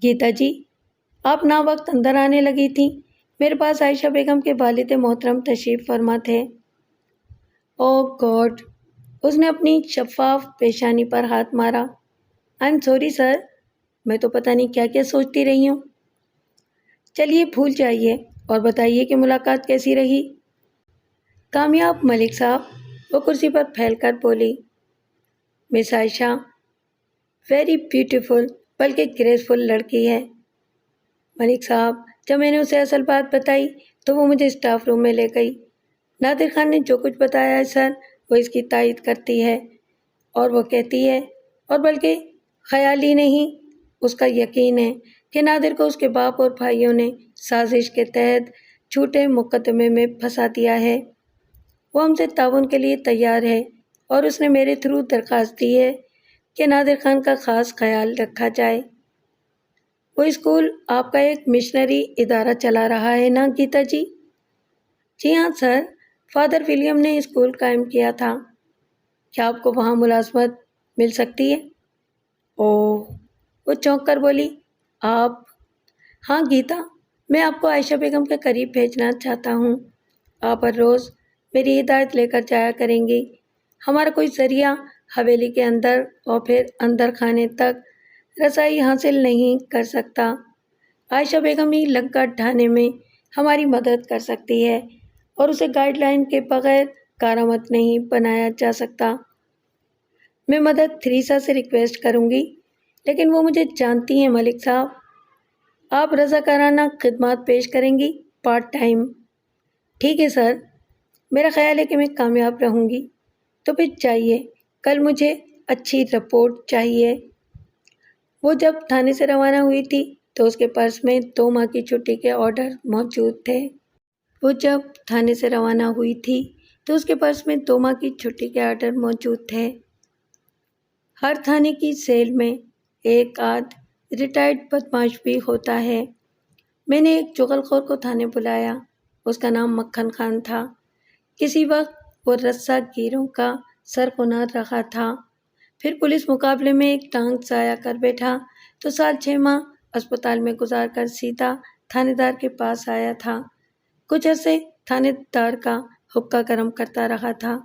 گیتا جی، آپ نا وقت اندر آنے لگی تھیں۔ میرے پاس عائشہ بیگم کے والد محترم تشریف فرما تھے۔ اوہ گاڈ! اس نے اپنی شفاف پیشانی پر ہاتھ مارا۔ آئی ایم سوری سر، میں تو پتہ نہیں کیا کیا سوچتی رہی ہوں۔ چلیے بھول جائیے اور بتائیے کہ ملاقات کیسی رہی؟ کامیاب ملک صاحب، وہ کرسی پر پھیل کر بولی۔ مس عائشہ ویری بیوٹیفل، بلکہ گریسفل لڑکی ہے۔ ملک صاحب، جب میں نے اسے اصل بات بتائی تو وہ مجھے اسٹاف روم میں لے گئی۔ نادر خان نے جو کچھ بتایا ہے سر، وہ اس کی تائید کرتی ہے، اور وہ کہتی ہے، اور بلکہ خیال ہی نہیں، اس کا یقین ہے کہ نادر کو اس کے باپ اور بھائیوں نے سازش کے تحت جھوٹے مقدمے میں پھنسا دیا ہے۔ وہ ہم سے تعاون کے لیے تیار ہے اور اس نے میرے تھرو درخواست دی ہے کہ نادر خان کا خاص خیال رکھا جائے۔ وہ اسکول آپ کا ایک مشنری ادارہ چلا رہا ہے نا گیتا جی؟ جی ہاں سر، فادر ولیم نے اسکول قائم کیا تھا۔ کیا آپ کو وہاں ملازمت مل سکتی ہے؟ اوہ! وہ چونک کر بولی، آپ؟ ہاں گیتا، میں آپ کو عائشہ بیگم کے قریب بھیجنا چاہتا ہوں۔ آپ ہر روز میری ہدایت لے کر جایا کریں گی۔ ہمارا کوئی ذریعہ حویلی کے اندر اور پھر اندر خانے تک رسائی حاصل نہیں کر سکتا۔ عائشہ بیگم ہی لنکا ڈھانے میں ہماری مدد کر سکتی ہے اور اسے گائیڈ لائن کے بغیر کارآمد نہیں بنایا جا سکتا۔ میں مدد تھریسا سے ریکویسٹ کروں گی، لیکن وہ مجھے جانتی ہیں ملک صاحب۔ آپ رضاکارانہ خدمات پیش کریں گی، پارٹ ٹائم۔ ٹھیک ہے سر، میرا خیال ہے کہ میں کامیاب رہوں گی۔ تو پھر چاہیے، کل مجھے اچھی رپورٹ چاہیے۔ وہ جب تھانے سے روانہ ہوئی تھی تو اس کے پرس میں 2 ماہ کی چھٹی کے آرڈر موجود تھے۔ ہر تھانے کی سیل میں ایک آدھ ریٹائرڈ بدماش بھی ہوتا ہے۔ میں نے ایک چغل خور کو تھانے بلایا۔ اس کا نام مکھن خان تھا۔ کسی وقت وہ رسہ گیروں کا سرکنار رہا تھا، پھر پولیس مقابلے میں ایک ٹانگ سایہ کر بیٹھا تو سال 6 ماہ اسپتال میں گزار کر سیدھا تھانے دار کے پاس آیا تھا۔ کچھ عرصے تھانے دار کا حقہ کرم کرتا رہا تھا۔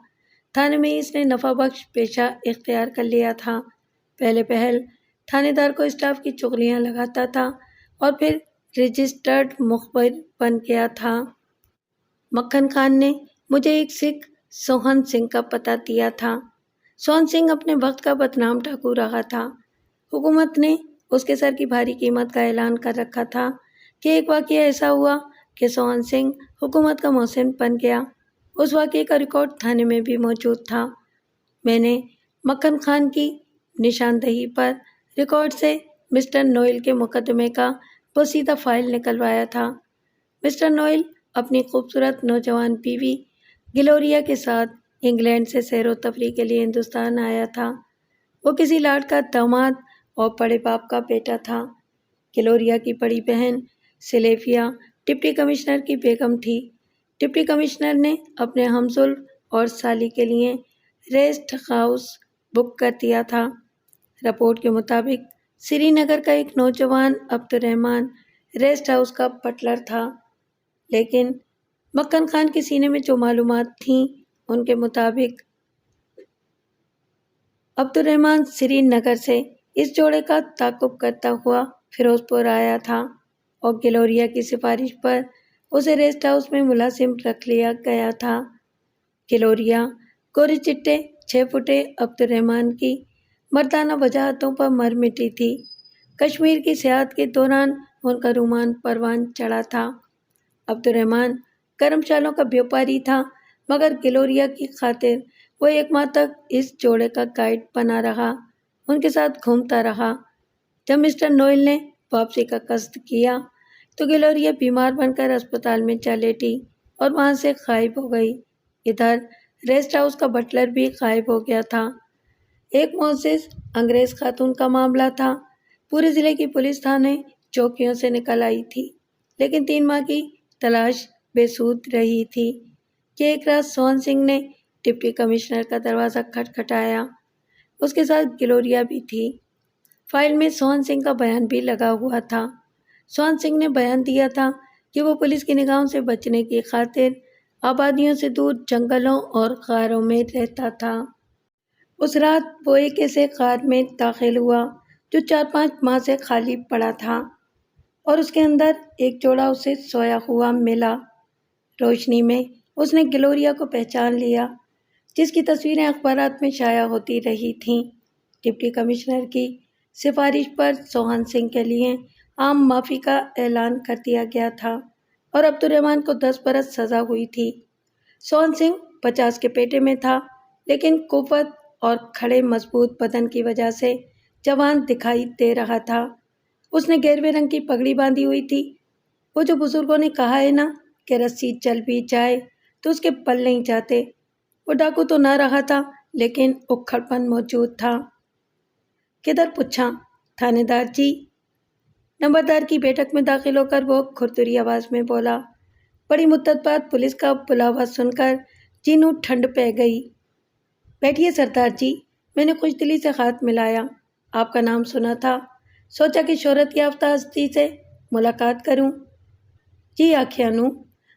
تھانے میں اس نے نفع بخش پیشہ اختیار کر لیا تھا۔ پہلے پہل تھانے دار کو اسٹاف کی چغلیاں لگاتا تھا اور پھر رجسٹرڈ مخبر بن گیا تھا۔ مکھن خان نے مجھے ایک سکھ سوہن سنگھ کا پتہ دیا تھا۔ سوہن سنگھ اپنے وقت کا بدنام ڈاکو رہا تھا۔ حکومت نے اس کے سر کی بھاری قیمت کا اعلان کر رکھا تھا کہ ایک واقعہ ایسا ہوا کہ سوہن سنگھ حکومت کا محسن بن گیا۔ اس واقعے کا ریکارڈ تھانے میں بھی موجود تھا۔ میں نے مکھن خان کی نشاندہی پر ریکارڈ سے مسٹر نوئل کے مقدمے کا بوسیدہ فائل نکلوایا تھا۔ مسٹر نوئل اپنی خوبصورت نوجوان بیوی گلوریا کے ساتھ انگلینڈ سے سیر و تفریح کے لیے ہندوستان آیا تھا۔ وہ کسی لاٹ کا داماد اور بڑے باپ کا بیٹا تھا۔ گلوریا کی بڑی بہن سلیفیا ڈپٹی کمشنر کی بیگم تھی۔ ڈپٹی کمشنر نے اپنے ہمسلف اور سالی کے لیے ریسٹ ہاؤس بک کر دیا تھا۔ رپورٹ کے مطابق سری نگر کا ایک نوجوان عبد الرحمن ریسٹ ہاؤس کا بٹلر تھا، لیکن مکھن خان کے سینے میں جو معلومات تھیں ان کے مطابق عبد الرحمن سری نگر سے اس جوڑے کا تعاقب کرتا ہوا فیروز پور آیا تھا اور گلوریا کی سفارش پر اسے ریسٹ ہاؤس میں ملازم رکھ لیا گیا تھا۔ گلوریا گورے چٹے 6 فٹے عبد الرحمن کی مردانہ وجاہتوں پر مر مٹی تھی۔ کشمیر کی سیاحت کے دوران ان کا رومان پروان چڑھا تھا۔ عبد الرحمن گرم شالوں کا بیوپاری تھا، مگر گلوریا کی خاطر وہ 1 ماہ تک اس جوڑے کا گائیڈ بنا رہا، ان کے ساتھ گھومتا رہا۔ جب مسٹر نوئل نے واپسی کا قصد کیا تو گلوریا بیمار بن کر اسپتال میں جا لیٹی اور وہاں سے غائب ہو گئی۔ ادھر ریسٹ ہاؤس کا بٹلر بھی غائب ہو گیا تھا۔ ایک معزز انگریز خاتون کا معاملہ تھا۔ پورے ضلع کی پولیس تھانے چوکیوں سے نکل آئی تھی، لیکن 3 ماہ کی تلاش بے سود رہی تھی کہ ایک رات سوہن سنگھ نے ڈپٹی کمشنر کا دروازہ کھٹکھٹایا۔ اس کے ساتھ گلوریا بھی تھی۔ فائل میں سوہن سنگھ کا بیان بھی لگا ہوا تھا۔ سوہن سنگھ نے بیان دیا تھا کہ وہ پولیس کی نگاہوں سے بچنے کی خاطر آبادیوں سے دور جنگلوں اور غاروں میں رہتا تھا۔ اس رات وہ ایک ایسے غار میں داخل ہوا جو 4-5 ماہ سے خالی پڑا تھا اور اس کے اندر ایک جوڑا اسے سویا ہوا ملا۔ روشنی میں اس نے گلوریا کو پہچان لیا، جس کی تصویریں اخبارات میں شائع ہوتی رہی تھیں۔ ڈپٹی کمشنر کی سفارش پر سوہن سنگھ کے لیے عام معافی کا اعلان کر دیا گیا تھا اور عبد الرحمن کو 10 برس سزا ہوئی تھی۔ سوہن سنگھ 50 کے پیٹے میں تھا، لیکن قوت اور کھڑے مضبوط بدن کی وجہ سے جوان دکھائی دے رہا تھا۔ اس نے گہرے رنگ کی پگڑی باندھی ہوئی تھی۔ وہ جو بزرگوں نے کہا ہے نا کہ رسی چل بھی جائے تو اس کے بل نہیں جاتے، وہ ڈاکو تو نہ رہا تھا، لیکن اکھڑ پن موجود تھا۔ کدھر پوچھا؟ تھانے دار جی۔ نمبردار کی بیٹھک میں داخل ہو کر وہ کھردری آواز میں بولا۔ بڑی مدت بعد پولیس کا بلاوا سن کر جینو ٹھنڈ پہ گئی۔ بیٹھیے سردار جی، میں نے خوش دلی سے ہاتھ ملایا۔ آپ کا نام سنا تھا، سوچا کہ شہرت یافتہ ہستی سے ملاقات کروں۔ جی آکھیانو۔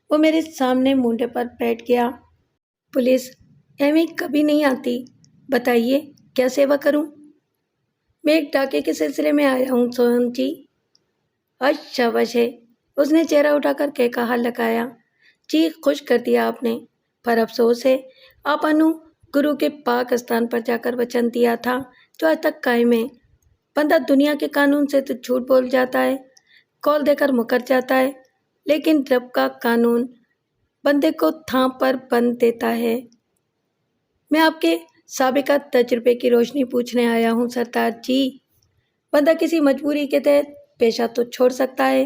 وہ میرے سامنے مونڈے پر بیٹھ گیا۔ پولیس ایویں کبھی نہیں آتی، بتائیے کیا سیوا کروں؟ میں ایک ڈاکے کے سلسلے میں آیا ہوں سوہن جی۔ شاباش ہے، اس نے چہرہ اٹھا کر کہا لگایا۔ جی خوش کر دیا آپ نے، پر افسوس ہے آپ انو گرو کے پاک استان پر جا کر وچن دیا تھا جو آج تک قائم ہے۔ بندہ دنیا کے قانون سے تو جھوٹ بول جاتا ہے، کال دے کر مکر جاتا ہے، لیکن رب کا قانون بندے کو تھام پر بند دیتا ہے۔ میں آپ کے سابقہ تجربے کی روشنی پوچھنے آیا ہوں سردار جی۔ بندہ کسی مجبوری کے تحت پیشہ تو چھوڑ سکتا ہے،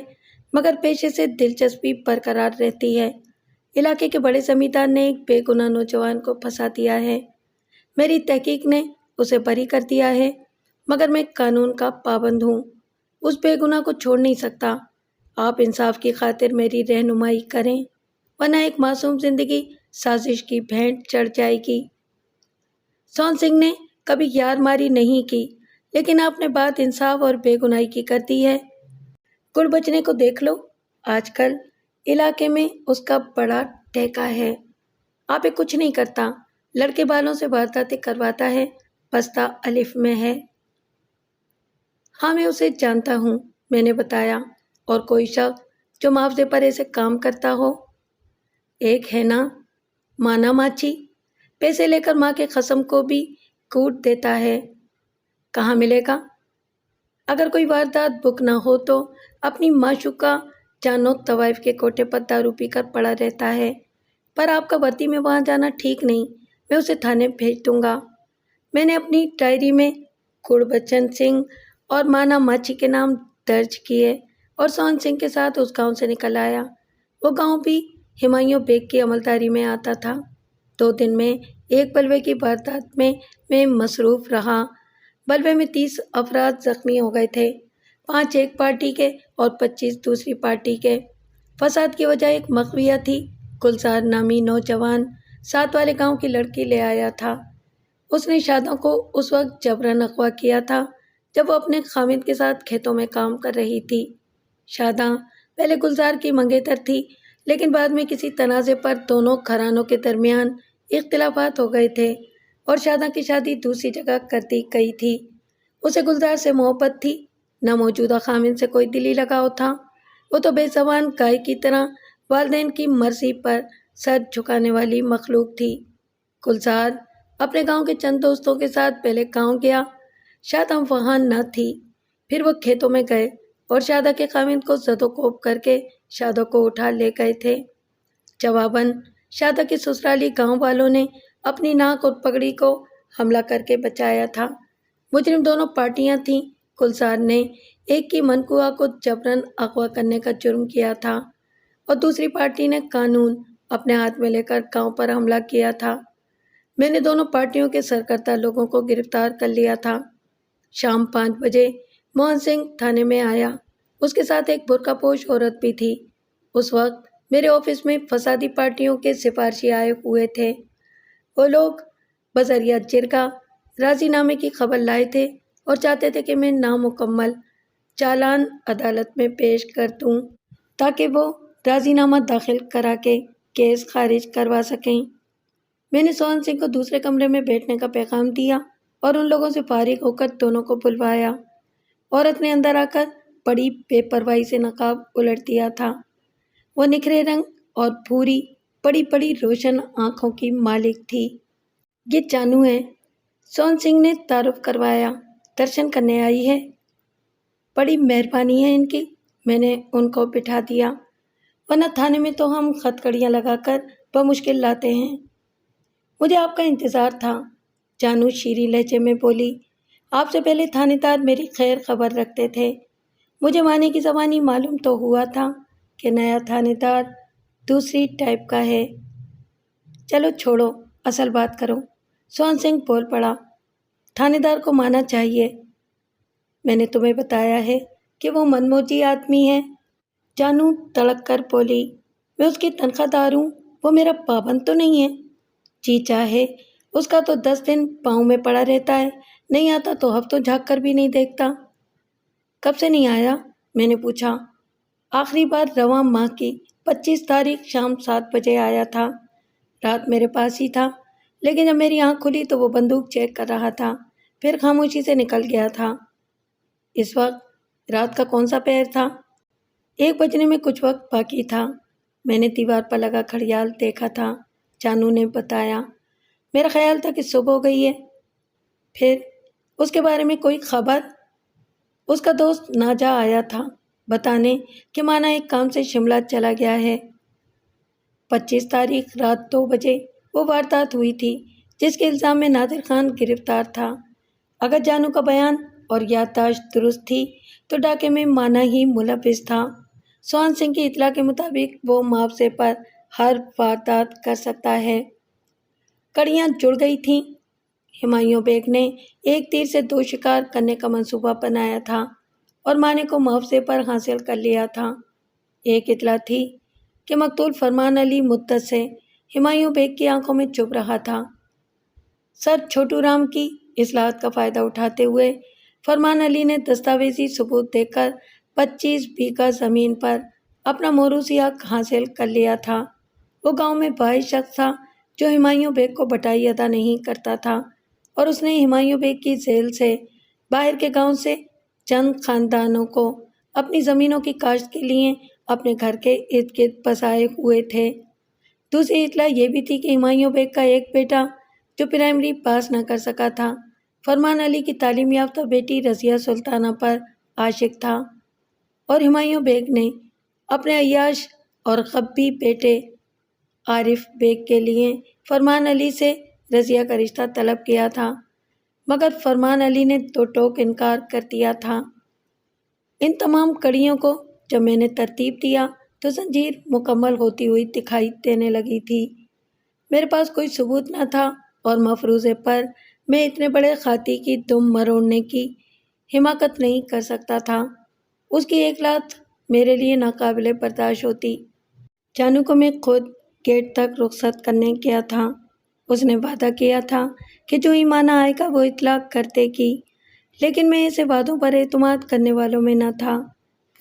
مگر پیشے سے دلچسپی برقرار رہتی ہے۔ علاقے کے بڑے زمیندار نے ایک بے گناہ نوجوان کو پھنسا دیا ہے۔ میری تحقیق نے اسے بری کر دیا ہے، مگر میں قانون کا پابند ہوں، اس بے گناہ کو چھوڑ نہیں سکتا۔ آپ انصاف کی خاطر میری رہنمائی کریں۔ ورنہ ایک معصوم زندگی سازش کی بھینٹ چڑھ جائے گی۔ سون سنگھ نے کبھی یار ماری نہیں کی، لیکن آپ نے بات انصاف اور بے گناہی کی کر دی ہے۔ گڑ بچنے کو دیکھ لو، آج کل علاقے میں اس کا بڑا ٹھیکہ ہے۔ آپ کچھ نہیں کرتا، لڑکے بالوں سے وارداتیں کرواتا ہے، پستہ الف میں ہے۔ ہاں میں اسے جانتا ہوں، میں نے بتایا۔ اور کوئی شخص جو معاوضے پر ایسے کام کرتا ہو؟ ایک ہے نا، مانا ماچھی، پیسے لے کر ماں کے قسم کو بھی کوٹ دیتا ہے۔ کہاں ملے گا؟ اگر کوئی واردات بک نہ ہو تو اپنی معشوقہ جانو طوائف کے کوٹھے پر دارو پی کر پڑا رہتا ہے۔ پر آپ کا وردی میں وہاں جانا ٹھیک نہیں، میں اسے تھانے بھیج دوں گا۔ میں نے اپنی ڈائری میں گڑبچن سنگھ اور مانا ماچھی کے نام درج کیے اور سون سنگھ کے ساتھ اس گاؤں سے نکل آیا۔ وہ گاؤں بھی ہمایوں بیگ کی عملداری میں آتا تھا۔ 2 دن میں ایک بلوے کی واردات میں مصروف رہا۔ بلوے میں 30 افراد زخمی ہو گئے تھے، 5 ایک پارٹی کے اور 25 دوسری پارٹی کے۔ فساد کی وجہ ایک مغویہ تھی۔ گلزار نامی نوجوان 7 والے گاؤں کی لڑکی لے آیا تھا۔ اس نے شادوں کو اس وقت جبراً اغوا کیا تھا جب وہ اپنے خامد کے ساتھ کھیتوں میں کام کر رہی تھی۔ شاداں پہلے گلزار کی منگیتر تھی، لیکن بعد میں کسی تنازع پر دونوں گھرانوں کے درمیان اختلافات ہو گئے تھے اور شاداں کی شادی دوسری جگہ کر دی گئی تھی۔ اسے گلزار سے محبت تھی، نہ موجودہ خامد سے کوئی دلی لگاؤ تھا۔ وہ تو بے زبان گائے کی طرح والدین کی مرضی پر سر جھکانے والی مخلوق تھی۔ گلزار اپنے گاؤں کے چند دوستوں کے ساتھ پہلے گاؤں گیا۔ شاداں وہاں نہ تھی۔ پھر وہ کھیتوں میں گئے اور شاداں کے خامد کو زد و کوب کر کے شادوں کو اٹھا لے گئے تھے۔ جواباً شاداں کے سسرالی گاؤں والوں نے اپنی ناک اور پگڑی کو حملہ کر کے بچایا تھا۔ مجرم دونوں پارٹیاں تھیں۔ گلزار نے ایک کی منکوہ کو جبراً اغوا کرنے کا جرم کیا تھا اور دوسری پارٹی نے قانون اپنے ہاتھ میں لے کر گاؤں پر حملہ کیا تھا۔ میں نے دونوں پارٹیوں کے سرکردہ لوگوں کو گرفتار کر لیا تھا۔ شام 5 بجے موہن سنگھ تھانے میں آیا۔ اس کے ساتھ ایک برقع پوش عورت بھی تھی۔ اس وقت میرے آفس میں فسادی پارٹیوں کے سفارشی آئے ہوئے تھے۔ وہ لوگ بذریعہ جرگہ راضی نامے کی خبر لائے تھے اور چاہتے تھے کہ میں نامکمل چالان عدالت میں پیش کر دوں تاکہ وہ راضی نامہ داخل کرا کے کیس خارج کروا سکیں۔ میں نے سون سنگھ کو دوسرے کمرے میں بیٹھنے کا پیغام دیا اور ان لوگوں سے فارغ ہو کر دونوں کو بلوایا۔ عورت نے اندر آ کر بڑی بے پرواہی سے نقاب الٹ دیا تھا۔ وہ نکھرے رنگ اور بھوری بڑی بڑی روشن آنکھوں کی مالک تھی۔ یہ جانو ہے، سون سنگھ نے تعارف کروایا۔ درشن کرنے آئی ہے؟ بڑی مہربانی ہے ان کی۔ میں نے ان کو بٹھا دیا، ورنہ تھانے میں تو ہم ہتھکڑیاں لگا کر بمشکل لاتے ہیں۔ مجھے آپ کا انتظار تھا، جانو شیریں لہجے میں بولی۔ آپ سے پہلے تھانے دار میری خیر خبر رکھتے تھے۔ مجھے معنی کی زبانی معلوم تو ہوا تھا کہ نیا تھانے دار دوسری ٹائپ کا ہے۔ چلو چھوڑو، اصل بات کرو۔ سون سنگھ بول پڑا۔ تھانے دار کو مانا چاہیے۔ میں نے تمہیں بتایا ہے کہ وہ منموجی آدمی ہے، جانو تڑک کر بولی۔ میں اس کی تنخواہ دار ہوں، وہ میرا پابند تو نہیں ہے۔ جی چاہے اس کا تو 10 دن پاؤں میں پڑا رہتا ہے، نہیں آتا تو ہفتوں جھانک کر بھی نہیں دیکھتا۔ کب سے نہیں آیا؟ میں نے پوچھا۔ آخری بار رواں ماہ کی 25 تاریخ شام 7 بجے آیا تھا۔ رات میرے پاس ہی تھا، لیکن جب میری آنکھ کھلی تو وہ بندوق چیک کر رہا تھا، پھر خاموشی سے نکل گیا تھا۔ اس وقت رات کا کون سا پہر تھا؟ 1 بجنے میں کچھ وقت باقی تھا۔ میں نے دیوار پر لگا گھڑیال دیکھا تھا، جانو نے بتایا۔ میرا خیال تھا کہ صبح ہو گئی ہے۔ پھر اس کے بارے میں کوئی خبر؟ اس کا دوست ناجا آیا تھا بتانے کہ مانا ایک کام سے شملہ چلا گیا ہے۔ 25 تاریخ رات 2 بجے وہ واردات ہوئی تھی جس کے الزام میں نادر خان گرفتار تھا۔ اگر جانو کا بیان اور یادداشت درست تھی تو ڈاکے میں مانا ہی ملوث تھا۔ سون سنگھ کی اطلاع کے مطابق وہ معاوضے پر ہر واردات کر سکتا ہے۔ کڑیاں جڑ گئی تھیں۔ ہمایوں بیگ نے ایک تیر سے 2 شکار کرنے کا منصوبہ بنایا تھا اور مانے کو معاوضے پر حاصل کر لیا تھا۔ ایک اطلاع تھی کہ مقتول فرمان علی مدت سے ہمایوں بیگ کی آنکھوں میں چھپ رہا تھا۔ سر چھوٹو رام کی اصلاحات کا فائدہ اٹھاتے ہوئے فرمان علی نے دستاویزی ثبوت دے کر 25 بیگھہ زمین پر اپنا موروثی حق حاصل کر لیا تھا۔ وہ گاؤں میں واحد شخص تھا جو ہمایوں بیگ کو بٹائی ادا نہیں کرتا تھا، اور اس نے ہمایوں بیگ کی ذیل سے باہر کے گاؤں سے چند خاندانوں کو اپنی زمینوں کی کاشت کے لیے اپنے گھر کے ارد گرد بسائے ہوئے تھے۔ دوسری اطلاع یہ بھی تھی کہ ہمایوں بیگ کا ایک بیٹا جو پرائمری پاس نہ کر سکا تھا، فرمان علی کی تعلیم یافتہ بیٹی رضیہ سلطانہ پر عاشق تھا، اور ہمایوں بیگ نے اپنے عیاش اور غبی بیٹے عارف بیگ کے لیے فرمان علی سے رضیہ کا رشتہ طلب کیا تھا، مگر فرمان علی نے دو ٹوک انکار کر دیا تھا۔ ان تمام کڑیوں کو جب میں نے ترتیب دیا تو زنجیر مکمل ہوتی ہوئی دکھائی دینے لگی تھی۔ میرے پاس کوئی ثبوت نہ تھا، اور مفروضے پر میں اتنے بڑے قاطع کی دم مروڑنے کی حماقت نہیں کر سکتا تھا۔ اس کی ایک لات میرے لیے ناقابل برداشت ہوتی۔ جانو کو میں خود گیٹ تک رخصت کرنے گیا تھا۔ اس نے وعدہ کیا تھا کہ جو ہی مانا آئے گا وہ اطلاع کر دے گی، لیکن میں ایسے وعدوں پر اعتماد کرنے والوں میں نہ تھا۔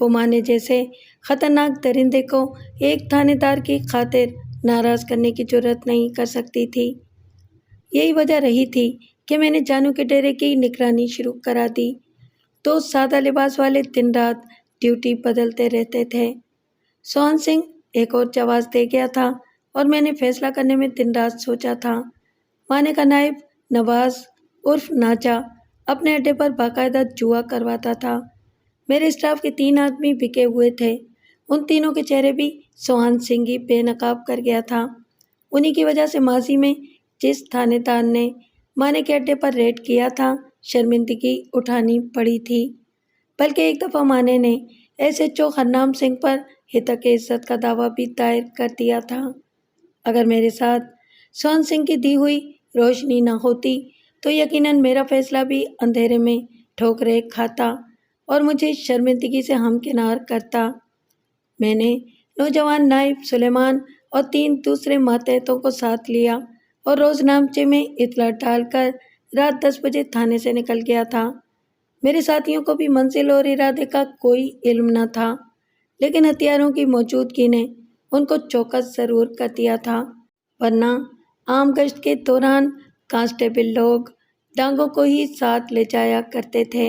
وہ مانے جیسے خطرناک درندے کو ایک تھانے دار کی خاطر ناراض کرنے کی جرات نہیں کر سکتی تھی۔ یہی وجہ رہی تھی کہ میں نے جانو کے ڈیرے کی نگرانی شروع کرا دی۔ تو سادہ لباس والے دن رات ڈیوٹی بدلتے رہتے تھے۔ سوہن سنگھ ایک اور جواز دے گیا تھا، اور میں نے فیصلہ کرنے میں دن رات سوچا تھا۔ مانے کا نائب نواز عرف ناچا اپنے اڈے پر باقاعدہ جوا کرواتا تھا۔ میرے اسٹاف کے 3 آدمی بکے ہوئے تھے۔ ان تینوں کے چہرے بھی سوہن سنگھ ہی بے نقاب کر گیا تھا۔ انہی کی وجہ سے ماضی میں جس تھانے دار نے مانے کے اڈے پر ریڈ کیا تھا، شرمندگی اٹھانی پڑی تھی۔ بلکہ ایک دفعہ مانے نے ایس ایچ او خرنام سنگھ پر ہتک عزت کا دعویٰ بھی دائر کر دیا تھا۔ اگر میرے ساتھ سوہن سنگھ کی دی ہوئی روشنی نہ ہوتی تو یقیناً میرا فیصلہ بھی اندھیرے میں ٹھوکریں کھاتا اور مجھے شرمندگی سے ہمکنار کرتا۔ میں نے نوجوان نائب سلیمان اور 3 دوسرے ماتحتوں کو ساتھ لیا اور روز نامچے میں اطلاع ڈال کر رات 10 بجے تھانے سے نکل گیا تھا۔ میرے ساتھیوں کو بھی منزل اور ارادے کا کوئی علم نہ تھا، لیکن ہتھیاروں کی موجودگی نے ان کو چوکس ضرور کر دیا تھا، ورنہ عام گشت کے دوران کانسٹیبل لوگ ڈانگوں کو ہی ساتھ لے جایا کرتے تھے۔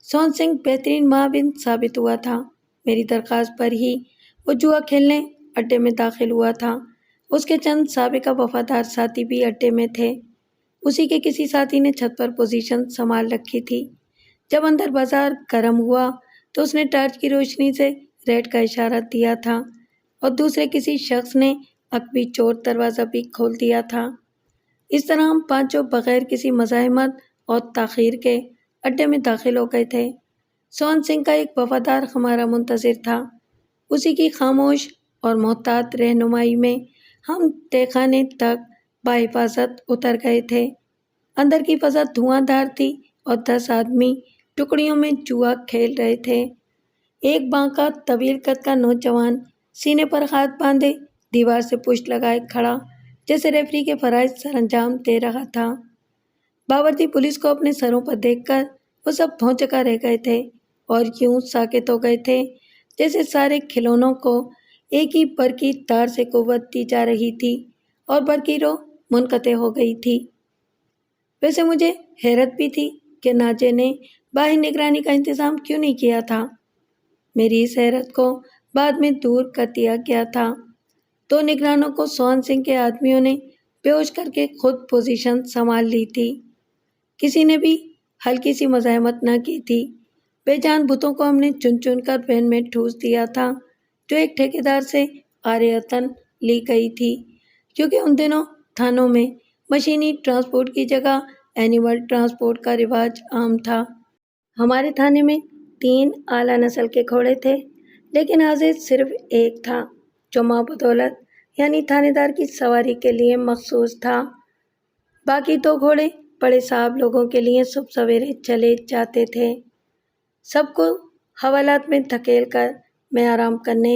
سوہن سنگھ بہترین معاون ثابت ہوا تھا۔ میری درخواست پر ہی وہ جوا کھیلنے اڈے میں داخل ہوا تھا۔ اس کے چند سابقہ وفادار ساتھی بھی اڈے میں تھے۔ اسی کے کسی ساتھی نے چھت پر پوزیشن سنبھال رکھی تھی۔ جب اندر بازار گرم ہوا تو اس نے ٹارچ کی روشنی سے ریڈ کا اشارہ دیا تھا، اور دوسرے کسی شخص نے عقبی چور دروازہ بھی کھول دیا تھا۔ اس طرح ہم پانچوں بغیر کسی مزاحمت اور تاخیر کے اڈے میں داخل ہو گئے تھے۔ سوہن سنگھ کا ایک وفادار ہمارا منتظر تھا۔ اسی کی خاموش اور محتاط رہنمائی میں ہم تہہ خانے تک بحفاظت اتر گئے تھے۔ اندر کی فضا دھواں دھار تھی اور 10 آدمی ٹکڑیوں میں جوا کھیل رہے تھے۔ ایک بانکا طویل قد کا نوجوان سینے پر ہاتھ باندھے دیوار سے پشت لگائے کھڑا جیسے ریفری کے فرائض سر انجام دے رہا تھا۔ باوردی پولیس کو اپنے سروں پر دیکھ کر وہ سب بھونچکا رہ گئے تھے اور یوں ساکت ہو گئے تھے جیسے سارے کھلونوں کو ایک ہی برقی تار سے قوت دی جا رہی تھی اور برقی رو منقطع ہو گئی تھی۔ ویسے مجھے حیرت بھی تھی کہ ناجے نے باہر نگرانی کا انتظام کیوں نہیں کیا تھا۔ میری اس حیرت کو بعد میں دور کر دیا گیا تھا۔ 2 نگرانوں کو سوہن سنگھ کے آدمیوں نے بے ہوش کر کے خود پوزیشن سنبھال لی تھی۔ کسی نے بھی ہلکی سی مزاحمت نہ کی تھی۔ بے جان بتوں کو ہم نے چن چن کر وین میں ٹھوس دیا تھا جو ایک ٹھیکیدار سے عاریتاً لی گئی تھی، کیونکہ ان دنوں تھانوں میں مشینی ٹرانسپورٹ کی جگہ اینیمل ٹرانسپورٹ کا رواج عام تھا۔ ہمارے تھانے میں 3 اعلیٰ نسل کے گھوڑے تھے، لیکن حاضر صرف ایک تھا جو ماں بدولت یعنی تھانے دار کی سواری کے لیے مخصوص تھا۔ باقی 2 گھوڑے بڑے صاحب لوگوں کے لیے صبح سویرے چلے جاتے تھے۔ سب کو حوالات میں دھکیل کر میں آرام کرنے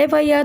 FIR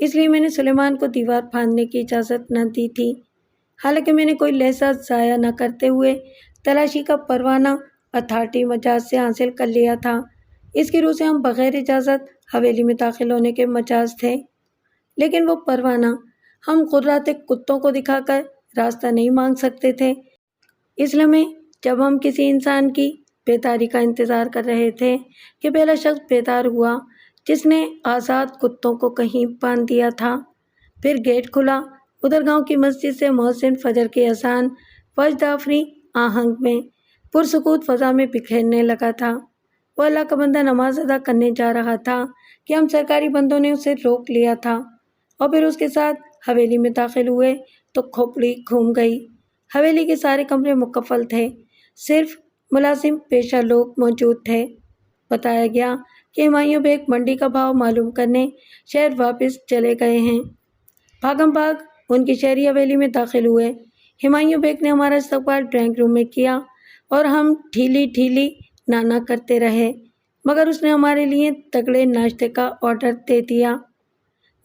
اس لیے میں نے سلیمان کو دیوار پھاندنے کی اجازت نہ دی تھی۔ حالانکہ میں نے کوئی لحظہ ضائع نہ کرتے ہوئے تلاشی کا پروانہ اتھارٹی مجاز سے حاصل کر لیا تھا۔ اس کی روح سے ہم بغیر اجازت حویلی میں داخل ہونے کے مجاز تھے، لیکن وہ پروانہ ہم قراتے کتوں کو دکھا کر راستہ نہیں مانگ سکتے تھے۔ اس لمحے جب ہم کسی انسان کی بیداری کا انتظار کر رہے تھے کہ پہلا شخص بیدار ہوا جس نے آزاد کتوں کو کہیں باندھ دیا تھا۔ پھر گیٹ کھلا۔ ادھر گاؤں کی مسجد سے مؤذن فجر کی اذان وجد آفری آہنگ میں پرسکوت فضا میں بکھیرنے لگا تھا۔ وہ اللہ کا بندہ نماز ادا کرنے جا رہا تھا کہ ہم سرکاری بندوں نے اسے روک لیا تھا اور پھر اس کے ساتھ حویلی میں داخل ہوئے تو کھوپڑی گھوم گئی۔ حویلی کے سارے کمرے مقفل تھے، صرف ملازم پیشہ لوگ موجود تھے۔ بتایا گیا کہ ہمایوں بیگ منڈی کا بھاؤ معلوم کرنے شہر واپس چلے گئے ہیں۔ بھاگم بھاگ ان کی شہری حویلی میں داخل ہوئے۔ ہمایوں بیگ نے ہمارا استقبال ڈرائنگ روم میں کیا اور ہم ڈھیلی ڈھیلی نانا کرتے رہے، مگر اس نے ہمارے لیے تگڑے ناشتے کا آرڈر دے دیا۔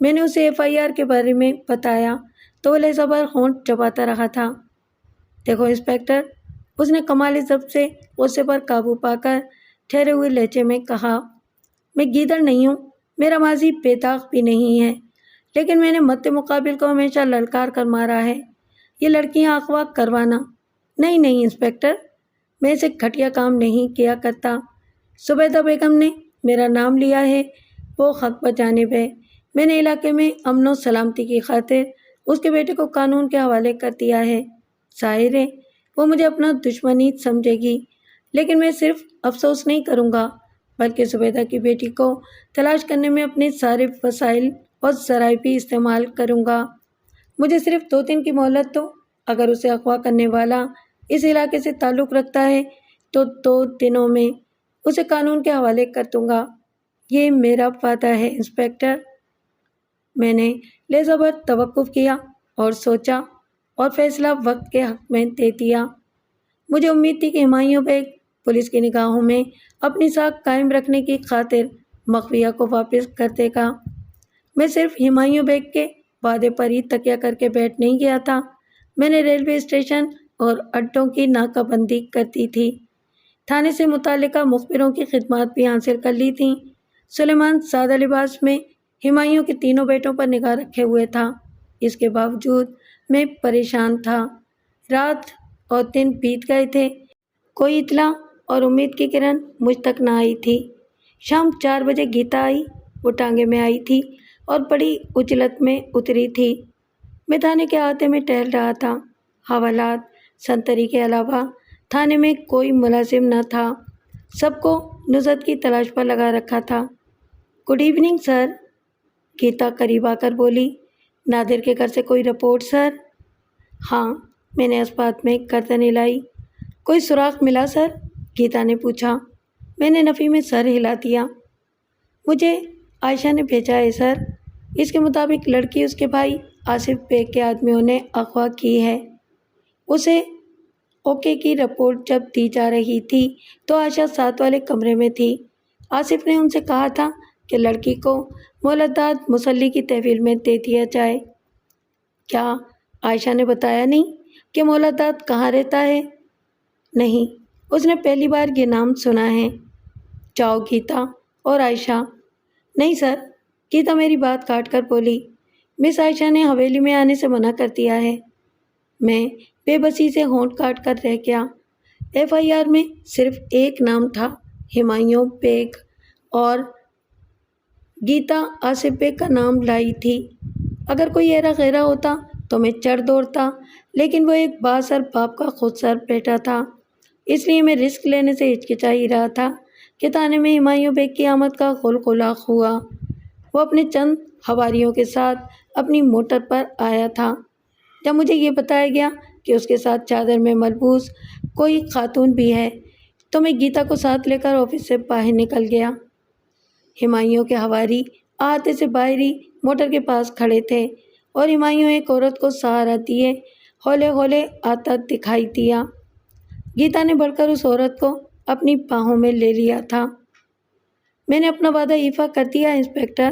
میں نے اسے FIR کے بارے میں بتایا تو وہ لہجہ بھر ہونٹ چباتا رہا تھا۔ دیکھو انسپکٹر، اس نے کمال ضبط سے غصے پر قابو پا کر ٹھہرے ہوئے لہجے میں کہا، میں گیدڑ نہیں ہوں، میرا ماضی بے داغ بھی نہیں ہے، لیکن میں نے مد مقابل کو ہمیشہ للکار کر مارا ہے۔ یہ لڑکیاں اغوا کروانا، نہیں انسپکٹر، میں اسے گھٹیا کام نہیں کیا کرتا۔ زبیدہ بیگم نے میرا نام لیا ہے، وہ حق بجانب ہے۔ میں نے علاقے میں امن و سلامتی کی خاطر اس کے بیٹے کو قانون کے حوالے کر دیا ہے۔ ظاہر ہے وہ مجھے اپنا دشمن ہی سمجھے گی، لیکن میں صرف افسوس نہیں کروں گا بلکہ زبیدہ کی بیٹی کو تلاش کرنے میں اپنے سارے وسائل اور ذرائع بھی استعمال کروں گا۔ مجھے صرف 2 دن کی مہلت دو۔ اگر اسے اغوا کرنے والا اس علاقے سے تعلق رکھتا ہے تو 2 دنوں میں اسے قانون کے حوالے کر دوں گا۔ یہ میرا وعدہ ہے انسپکٹر۔ میں نے لہجہ بھر توقف کیا اور سوچا اور فیصلہ وقت کے حق میں دے دیا۔ مجھے امید تھی کہ ہمایوں بیگ پولیس کی نگاہوں میں اپنی ساکھ قائم رکھنے کی خاطر مغویہ کو واپس کر دے گا۔ میں صرف ہمایوں بیگ کے وعدے پر ہی تکیہ کر کے بیٹھ نہیں گیا تھا۔ میں نے ریلوے اسٹیشن اور اڈوں کی ناکہ بندی کر دی تھی، تھانے سے متعلقہ مخبروں کی خدمات بھی حاصل کر لی تھیں۔ سلیمان سادہ لباس میں ہمایوں کے 3 بیٹوں پر نگاہ رکھے ہوئے تھا۔ اس کے باوجود میں پریشان تھا۔ رات اور دن بیت گئے تھے، کوئی اطلاع اور امید کی کرن مجھ تک نہ آئی تھی۔ شام 4 بجے گیتا آئی۔ وہ ٹانگے میں آئی تھی اور بڑی عجلت میں اتری تھی۔ میں تھانے کے احاطے میں ٹہل رہا تھا۔ حوالات سنتری کے علاوہ تھانے میں کوئی ملازم نہ تھا، سب کو نصرت کی تلاش پر لگا رکھا تھا۔ گڈ ایوننگ سر، گیتا قریب آ کر بولی۔ نادر کے گھر سے کوئی رپورٹ سر؟ ہاں، میں نے اسپات میں گردن ہلائی۔ کوئی سراغ ملا سر؟ گیتا نے پوچھا۔ میں نے نفی میں سر ہلا دیا۔ مجھے عائشہ نے بھیجا ہے سر۔ اس کے مطابق لڑکی اس کے بھائی آصف بیگ کے آدمیوں نے اغوا کی ہے۔ اسے اوکے کی رپورٹ جب دی جا رہی تھی تو عائشہ 7 والے کمرے میں تھی۔ آصف نے ان سے کہا تھا کہ لڑکی کو مولدات مسلی کی تحویل میں دے دیا جائے۔ کیا عائشہ نے بتایا نہیں کہ مولدات کہاں رہتا ہے؟ نہیں، اس نے پہلی بار یہ نام سنا ہے۔ جاؤ گیتا اور عائشہ۔ نہیں سر، گیتا میری بات کاٹ کر بولی، مس عائشہ نے حویلی میں آنے سے منع کر دیا ہے۔ میں بے بسی سے ہونٹ کاٹ کر رہ گیا۔ FIR میں صرف ایک نام تھا، ہمایوں بیگ، اور گیتا آصف بیگ کا نام لائی تھی۔ اگر کوئی ایرا غیرہ ہوتا تو میں چڑھ دوڑتا، لیکن وہ ایک بااثر باپ کا خود سر بیٹا تھا، اس لیے میں رسک لینے سے ہچکچا ہی رہا تھا کہ تھانے میں ہمایوں بیگ کی آمد کا غلغلہ ہوا۔ وہ اپنے چند حواریوں کے ساتھ اپنی موٹر پر آیا تھا۔ جب مجھے یہ بتایا گیا کہ اس کے ساتھ چادر میں ملبوس کوئی خاتون بھی ہے تو میں گیتا کو ساتھ لے کر آفس سے باہر نکل گیا۔ ہمایوں کے حواری احاطے سے باہری موٹر کے پاس کھڑے تھے اور ہمایوں ایک عورت کو سہارا دیے ہولے ہولے آتا دکھائی دیا۔ گیتا نے بڑھ کر اس عورت کو اپنی باہوں میں لے لیا تھا۔ میں نے اپنا وعدہ ایفا کر دیا انسپکٹر،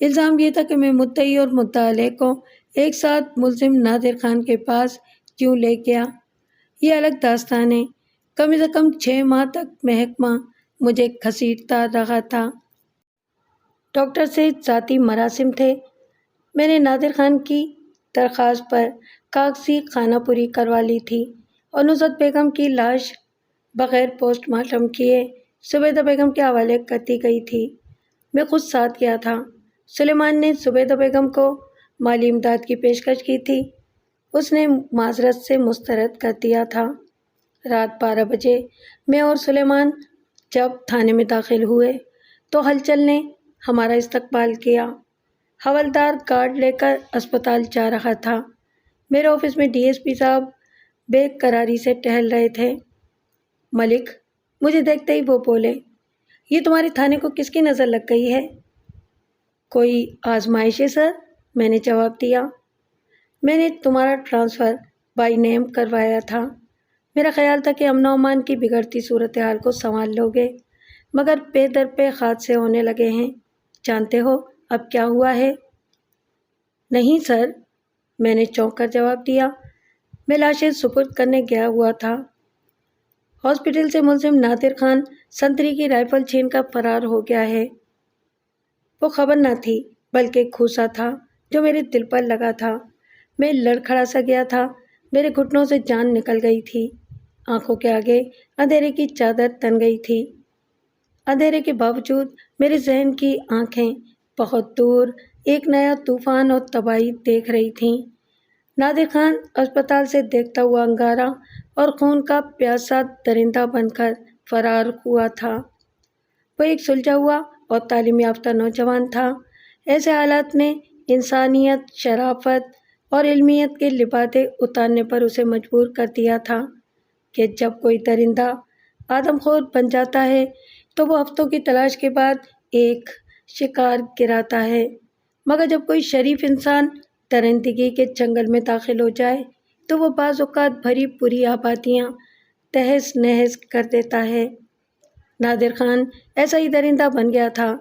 الزام یہ تھا کہ میں مدعی اور مدعا علیہ کو ایک ساتھ ملزم نادر خان کے پاس کیوں لے گیا۔ یہ الگ داستان ہے۔ کم از کم 6 ماہ تک محکمہ مجھے گھسیٹتا رہا تھا۔ ڈاکٹر سے ذاتی مراسم تھے۔ میں نے نادر خان کی درخواست پر کاغذی خانہ پوری کروا لی تھی اور نصرت بیگم کی لاش بغیر پوسٹ مارٹم کیے زبیدہ بیگم کے حوالے کر دی گئی تھی۔ میں خود ساتھ گیا تھا۔ سلیمان نے زبیدہ بیگم کو مالی امداد کی پیشکش کی تھی۔ اس نے معذرت سے مسترد کر دیا تھا۔ رات 12 بجے میں اور سلیمان جب تھانے میں داخل ہوئے تو ہلچل نے ہمارا استقبال کیا۔ حوالدار گارڈ لے کر اسپتال جا رہا تھا۔ میرے آفس میں ڈی ایس پی صاحب بے قراری سے ٹہل رہے تھے۔ ملک، مجھے دیکھتے ہی وہ بولے، یہ تمہارے تھانے کو کس کی نظر لگ گئی ہے؟ کوئی آزمائش ہے سر، میں نے جواب دیا۔ میں نے تمہارا ٹرانسفر بائی نیم کروایا تھا۔ میرا خیال تھا کہ امن و امان کی بگڑتی صورتحال کو سنبھال لو گے، مگر پے در پہ حادثے ہونے لگے ہیں۔ جانتے ہو اب کیا ہوا ہے؟ نہیں سر، میں نے چونک کر جواب دیا۔ میں لاشیں سپرد کرنے گیا ہوا تھا۔ ہاسپٹل سے ملزم نادر خان سنتری کی رائفل چھین کر فرار ہو گیا ہے۔ وہ خبر نہ تھی بلکہ گھوسا تھا جو میرے دل پر لگا تھا۔ میں لڑکھڑا سا گیا تھا۔ میرے گھٹنوں سے جان نکل گئی تھی۔ آنکھوں کے آگے اندھیرے کی چادر تن گئی تھی۔ اندھیرے کے باوجود میرے ذہن کی آنکھیں بہت دور ایک نیا طوفان اور تباہی دیکھ رہی تھیں۔ نادر خان اسپتال سے دیکھتا ہوا انگارہ اور خون کا پیاسا درندہ بن کر فرار ہوا تھا۔ وہ ایک سلجھا ہوا اور تعلیم یافتہ نوجوان تھا۔ ایسے حالات نے انسانیت، شرافت اور علمیت کے لبادے اتارنے پر اسے مجبور کر دیا تھا کہ جب کوئی درندہ آدم خور بن جاتا ہے تو وہ ہفتوں کی تلاش کے بعد ایک شکار گراتا ہے، مگر جب کوئی شریف انسان درندگی کے جنگل میں داخل ہو جائے تو وہ بعض اوقات بھری پوری آبادیاں تہس نہس کر دیتا ہے۔ نادر خان ایسا ہی درندہ بن گیا تھا۔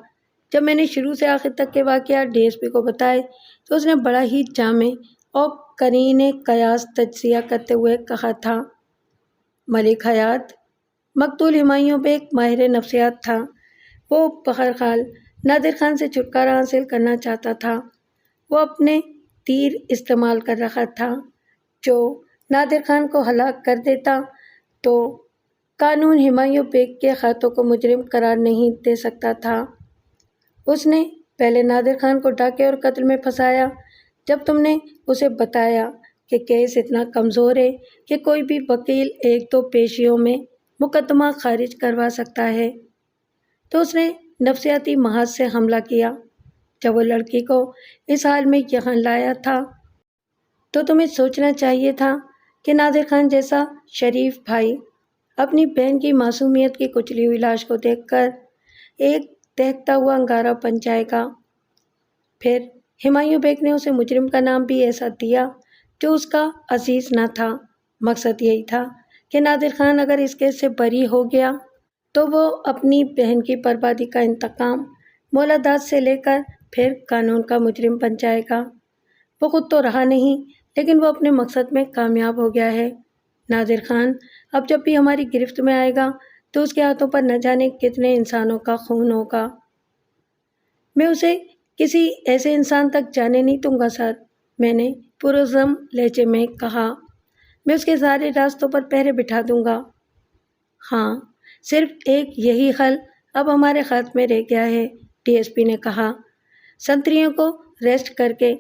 جب میں نے شروع سے آخر تک کے واقعات ڈی ایس پی کو بتائے تو اس نے بڑا ہی جامع اور قرین قیاس تجزیہ کرتے ہوئے کہا تھا، ملک حیات مقتول ہمایوں پہ ایک ماہر نفسیات تھا۔ وہ بہرحال نادر خان سے چھٹکارا حاصل کرنا چاہتا تھا۔ وہ اپنے تیر استعمال کر رہا تھا جو نادر خان کو ہلاک کر دیتا تو قانون ہمایوں بیگ کے ہاتھوں کو مجرم قرار نہیں دے سکتا تھا۔ اس نے پہلے نادر خان کو ڈاکے اور قتل میں پھنسایا۔ جب تم نے اسے بتایا کہ کیس اتنا کمزور ہے کہ کوئی بھی وکیل 1-2 پیشیوں میں مقدمہ خارج کروا سکتا ہے تو اس نے نفسیاتی محاذ سے حملہ کیا۔ جب وہ لڑکی کو اس حال میں یہاں لایا تھا تو تمہیں سوچنا چاہیے تھا کہ نادر خان جیسا شریف بھائی اپنی بہن کی معصومیت کی کچلی ہوئی لاش کو دیکھ کر ایک دہکتا ہوا انگارہ بن جائے گا۔ پھر ہمایوں بیگ نے اسے مجرم کا نام بھی ایسا دیا جو اس کا عزیز نہ تھا۔ مقصد یہی تھا کہ نادر خان اگر اس کیس سے بری ہو گیا تو وہ اپنی بہن کی بربادی کا انتقام مولادات سے لے کر پھر قانون کا مجرم بن جائے گا۔ وہ خود تو رہا نہیں لیکن وہ اپنے مقصد میں کامیاب ہو گیا ہے۔ نادر خان اب جب بھی ہماری گرفت میں آئے گا تو اس کے ہاتھوں پر نہ جانے کتنے انسانوں کا خون ہوگا۔ میں اسے کسی ایسے انسان تک جانے نہیں دوں گا سر، میں نے پرعزم لہجے میں کہا۔ میں اس کے سارے راستوں پر پہرے بٹھا دوں گا۔ ہاں، صرف ایک یہی حل اب ہمارے ہاتھ میں رہ گیا ہے، ڈی ایس پی نے کہا۔ سنتریوں کو ریسٹ کر کے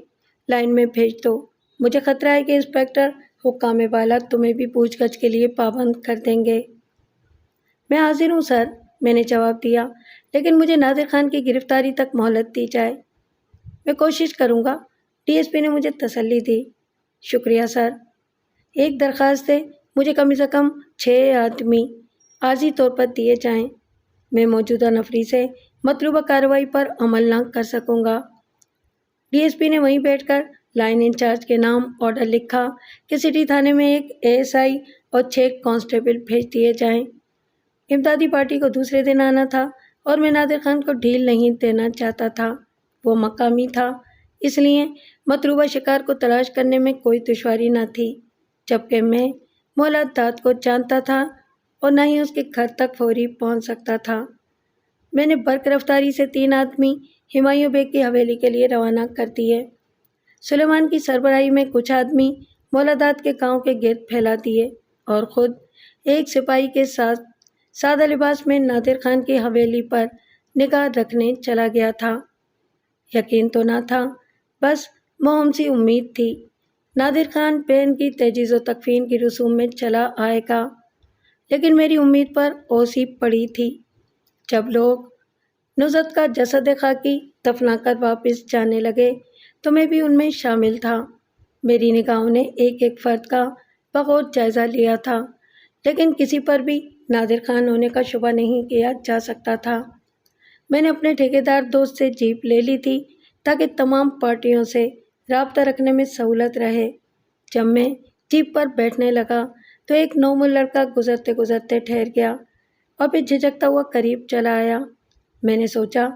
لائن میں بھیج دو۔ مجھے خطرہ ہے کہ انسپکٹر حکام والا تمہیں بھی پوچھ گچھ کے لیے پابند کر دیں گے۔ میں حاضر ہوں سر، میں نے جواب دیا، لیکن مجھے نادر خان کی گرفتاری تک مہلت دی جائے۔ میں کوشش کروں گا، ڈی ایس پی نے مجھے تسلی دی۔ شکریہ سر۔ ایک درخواست ہے، مجھے کم از کم 6 آدمی عارضی طور پر دیے جائیں۔ میں موجودہ نفری سے مطلوبہ کارروائی پر عمل نہ کر سکوں گا۔ ڈی ایس پی نے وہیں بیٹھ کر لائن انچارج کے نام آرڈر لکھا کہ سٹی تھانے میں ایک ASI اور 6 کانسٹیبل بھیج دیے جائیں۔ امدادی پارٹی کو دوسرے دن آنا تھا اور میں نادر خان کو ڈھیل نہیں دینا چاہتا تھا۔ وہ مقامی تھا، اس لیے مطلوبہ شکار کو تلاش کرنے میں کوئی دشواری نہ تھی، جبکہ میں مولا داد کو جانتا تھا اور نہ ہی اس کے گھر تک فوری پہنچ سکتا تھا۔ میں نے برق رفتاری سے 3 آدمی ہمایوں بیگ کی حویلی کے لیے روانہ کر دیے۔ سلیمان کی سربراہی میں کچھ آدمی مولا داد کے گاؤں کے گرد پھیلا دیے اور خود ایک سپاہی کے ساتھ سادہ لباس میں نادر خان کی حویلی پر نگاہ رکھنے چلا گیا تھا۔ یقین تو نہ تھا، بس مہم سی امید تھی، نادر خان بہن کی تجہیز و تکفین کی رسوم میں چلا آئے گا، لیکن میری امید پر اوسی پڑی تھی۔ جب لوگ نصرت کا جسد خاکی دفنا کر واپس جانے لگے تو میں بھی ان میں شامل تھا۔ میری نگاہوں نے ایک ایک فرد کا بغور جائزہ لیا تھا، لیکن کسی پر بھی نادر خان ہونے کا شبہ نہیں کیا جا سکتا تھا۔ میں نے اپنے ٹھیکیدار دوست سے جیپ لے لی تھی تاکہ تمام پارٹیوں سے رابطہ رکھنے میں سہولت رہے۔ جب میں جیپ پر بیٹھنے لگا تو ایک نومول لڑکا گزرتے گزرتے ٹھہر گیا اور پھر جھجکتا ہوا قریب چلا آیا۔ میں نے سوچا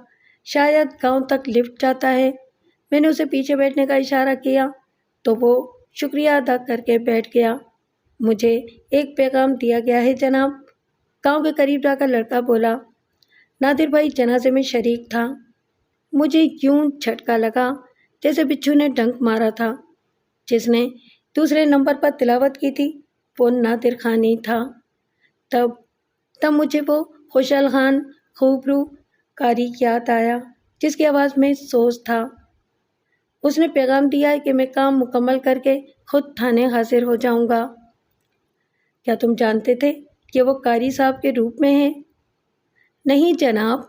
شاید گاؤں تک لفٹ جاتا ہے۔ میں نے اسے پیچھے بیٹھنے کا اشارہ کیا تو وہ شکریہ ادا کر کے بیٹھ گیا۔ مجھے ایک پیغام دیا گیا ہے جناب، گاؤں کے قریب جا کر لڑکا بولا۔ نادر بھائی جنازے میں شریک تھا۔ مجھے یوں جھٹکا لگا جیسے بچھو نے ڈنک مارا تھا۔ جس نے دوسرے نمبر پر تلاوت کی تھی وہ نادر خان ہی تھا۔ تب مجھے وہ خوشحال خان خوبرو قاری یاد آیا جس کی آواز میں سوز تھا۔ اس نے پیغام دیا ہے کہ میں کام مکمل کر کے خود تھانے حاضر ہو جاؤں گا۔ کیا تم جانتے تھے کہ وہ قاری صاحب کے روپ میں ہے؟ نہیں جناب،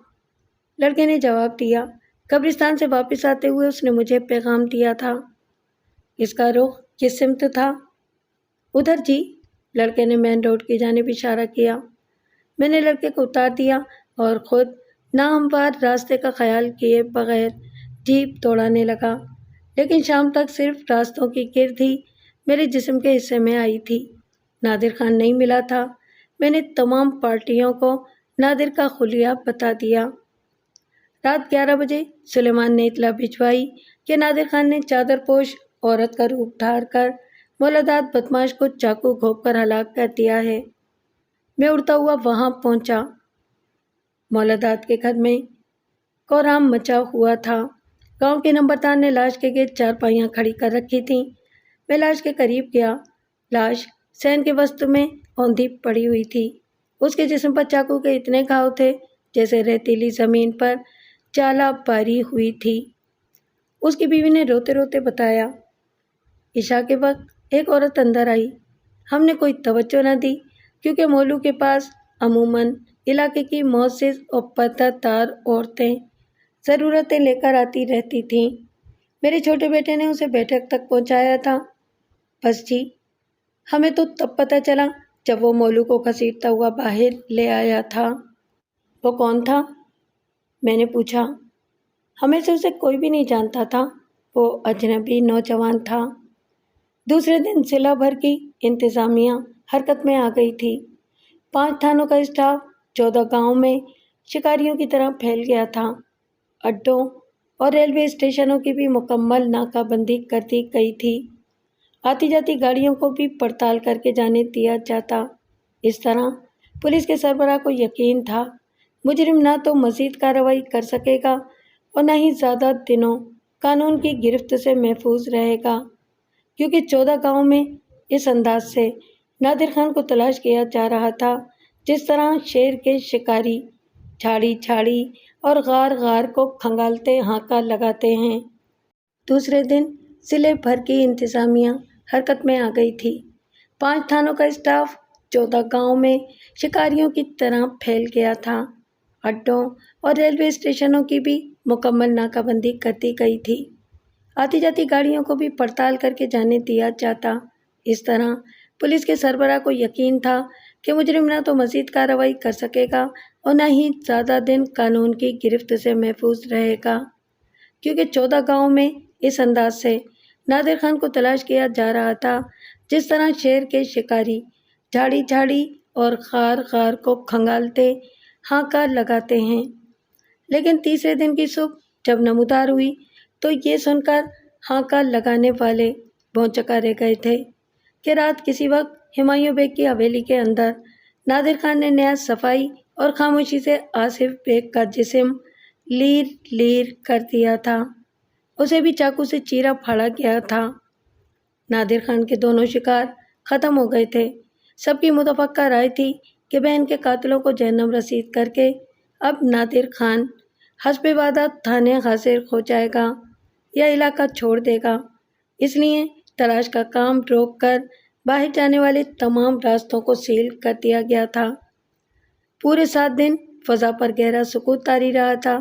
لڑکے نے جواب دیا۔ قبرستان سے واپس آتے ہوئے اس نے مجھے پیغام دیا تھا۔ اس کا رخ کس سمت تھا؟ ادھر جی، لڑکے نے مین روڈ کی جانب اشارہ کیا۔ میں نے لڑکے کو اتار دیا اور خود ناہموار راستے کا خیال کیے بغیر جیپ دوڑانے لگا، لیکن شام تک صرف راستوں کی گرد ہی میرے جسم کے حصے میں آئی تھی۔ نادر خان نہیں ملا تھا۔ میں نے تمام پارٹیوں کو نادر کا خلیہ بتا دیا۔ رات 11 بجے سلیمان نے اطلاع بھجوائی کہ نادر خان نے چادر پوش عورت کا روپ دھار کر مولا داد بدماش کو چاقو گھونپ کر ہلاک کر دیا ہے۔ میں اڑتا ہوا وہاں پہنچا۔ مولا داد کے گھر میں کورام مچا ہوا تھا۔ گاؤں کے نمبردار نے لاش کے گرد چارپائیاں کھڑی کر رکھی تھیں۔ میں لاش کے قریب گیا۔ لاش سین کے وسط میں اوندھی پڑی ہوئی تھی۔ اس کے جسم پر چاقو کے اتنے گھاؤ تھے جیسے ریتیلی زمین پر چالا باری ہوئی تھی۔ اس کی بیوی نے روتے روتے بتایا، عشاء کے وقت ایک عورت اندر آئی۔ ہم نے کوئی توجہ نہ دی کیونکہ مولو کے پاس عموماً علاقے کی معزز اور پردہ دار عورتیں ضرورتیں لے کر آتی رہتی تھیں۔ میرے چھوٹے بیٹے نے اسے بیٹھک تک پہنچایا تھا۔ بس جی، ہمیں تو تب پتہ چلا جب وہ مولو کو گھسیٹتا ہوا باہر لے آیا تھا۔ وہ کون تھا؟ میں نے پوچھا۔ ہمیں سے اسے کوئی بھی نہیں جانتا تھا، وہ اجنبی نوجوان تھا۔ دوسرے دن ضلع بھر کی انتظامیہ حرکت میں آ گئی تھی۔ 5 تھانوں کا اسٹاف 14 گاؤں میں شکاریوں کی طرح پھیل گیا تھا۔ اڈوں اور ریلوے اسٹیشنوں کی بھی مکمل ناکہ بندی کر دی گئی تھی۔ آتی جاتی گاڑیوں کو بھی پڑتال کر کے جانے دیا جاتا۔ اس طرح پولیس کے سربراہ کو یقین تھا مجرم نہ تو مزید کارروائی کر سکے گا اور نہ ہی زیادہ دنوں قانون کی گرفت سے محفوظ رہے گا، کیونکہ 14 گاؤں میں اس انداز سے نادر خان کو تلاش کیا جا رہا تھا جس طرح شیر کے شکاری جھاڑی جھاڑی اور غار غار کو کھنگالتے ہانکا لگاتے ہیں۔ دوسرے دن ضلع بھر کی انتظامیہ حرکت میں آ گئی تھی۔ 5 تھانوں کا اسٹاف 14 گاؤں میں شکاریوں کی طرح پھیل گیا تھا۔ اڈوں اور ریلوے اسٹیشنوں کی بھی مکمل ناکہ بندی کر دی گئی تھی۔ آتی جاتی گاڑیوں کو بھی پڑتال کر کے جانے دیا جاتا۔ اس طرح پولیس کے سربراہ کو یقین تھا کہ مجرم نہ تو مزید کارروائی کر سکے گا اور نہ ہی زیادہ دن قانون کی گرفت سے محفوظ رہے گا، کیونکہ 14 گاؤں میں اس انداز سے نادر خان کو تلاش کیا جا رہا تھا جس طرح شیر کے شکاری جھاڑی جھاڑی اور غار غار کو کھنگالتے ہانکا لگاتے ہیں۔ لیکن تیسرے دن کی صبح جب نمودار ہوئی تو یہ سن کر ہانکا لگانے والے بھونچکا رہ گئے تھے کہ رات کسی وقت ہمایوں بیگ کی حویلی کے اندر نادر خان نے نیا صفائی اور خاموشی سے آصف بیگ کا جسم لیر لیر کر دیا تھا۔ اسے بھی چاقو سے چیرا پھاڑا گیا تھا۔ نادر خان کے دونوں شکار ختم ہو گئے تھے۔ سب کی متفقہ رائے تھی کہ بہن کے قاتلوں کو جہنم رسید کر کے اب نادر خان حسب وعدہ تھانے حاضر ہو جائے گا یا علاقہ چھوڑ دے گا۔ اس لیے تلاش کا کام روک کر باہر جانے والے تمام راستوں کو سیل کر دیا گیا تھا۔ پورے 7 دن فضا پر گہرا سکوت طاری رہا تھا۔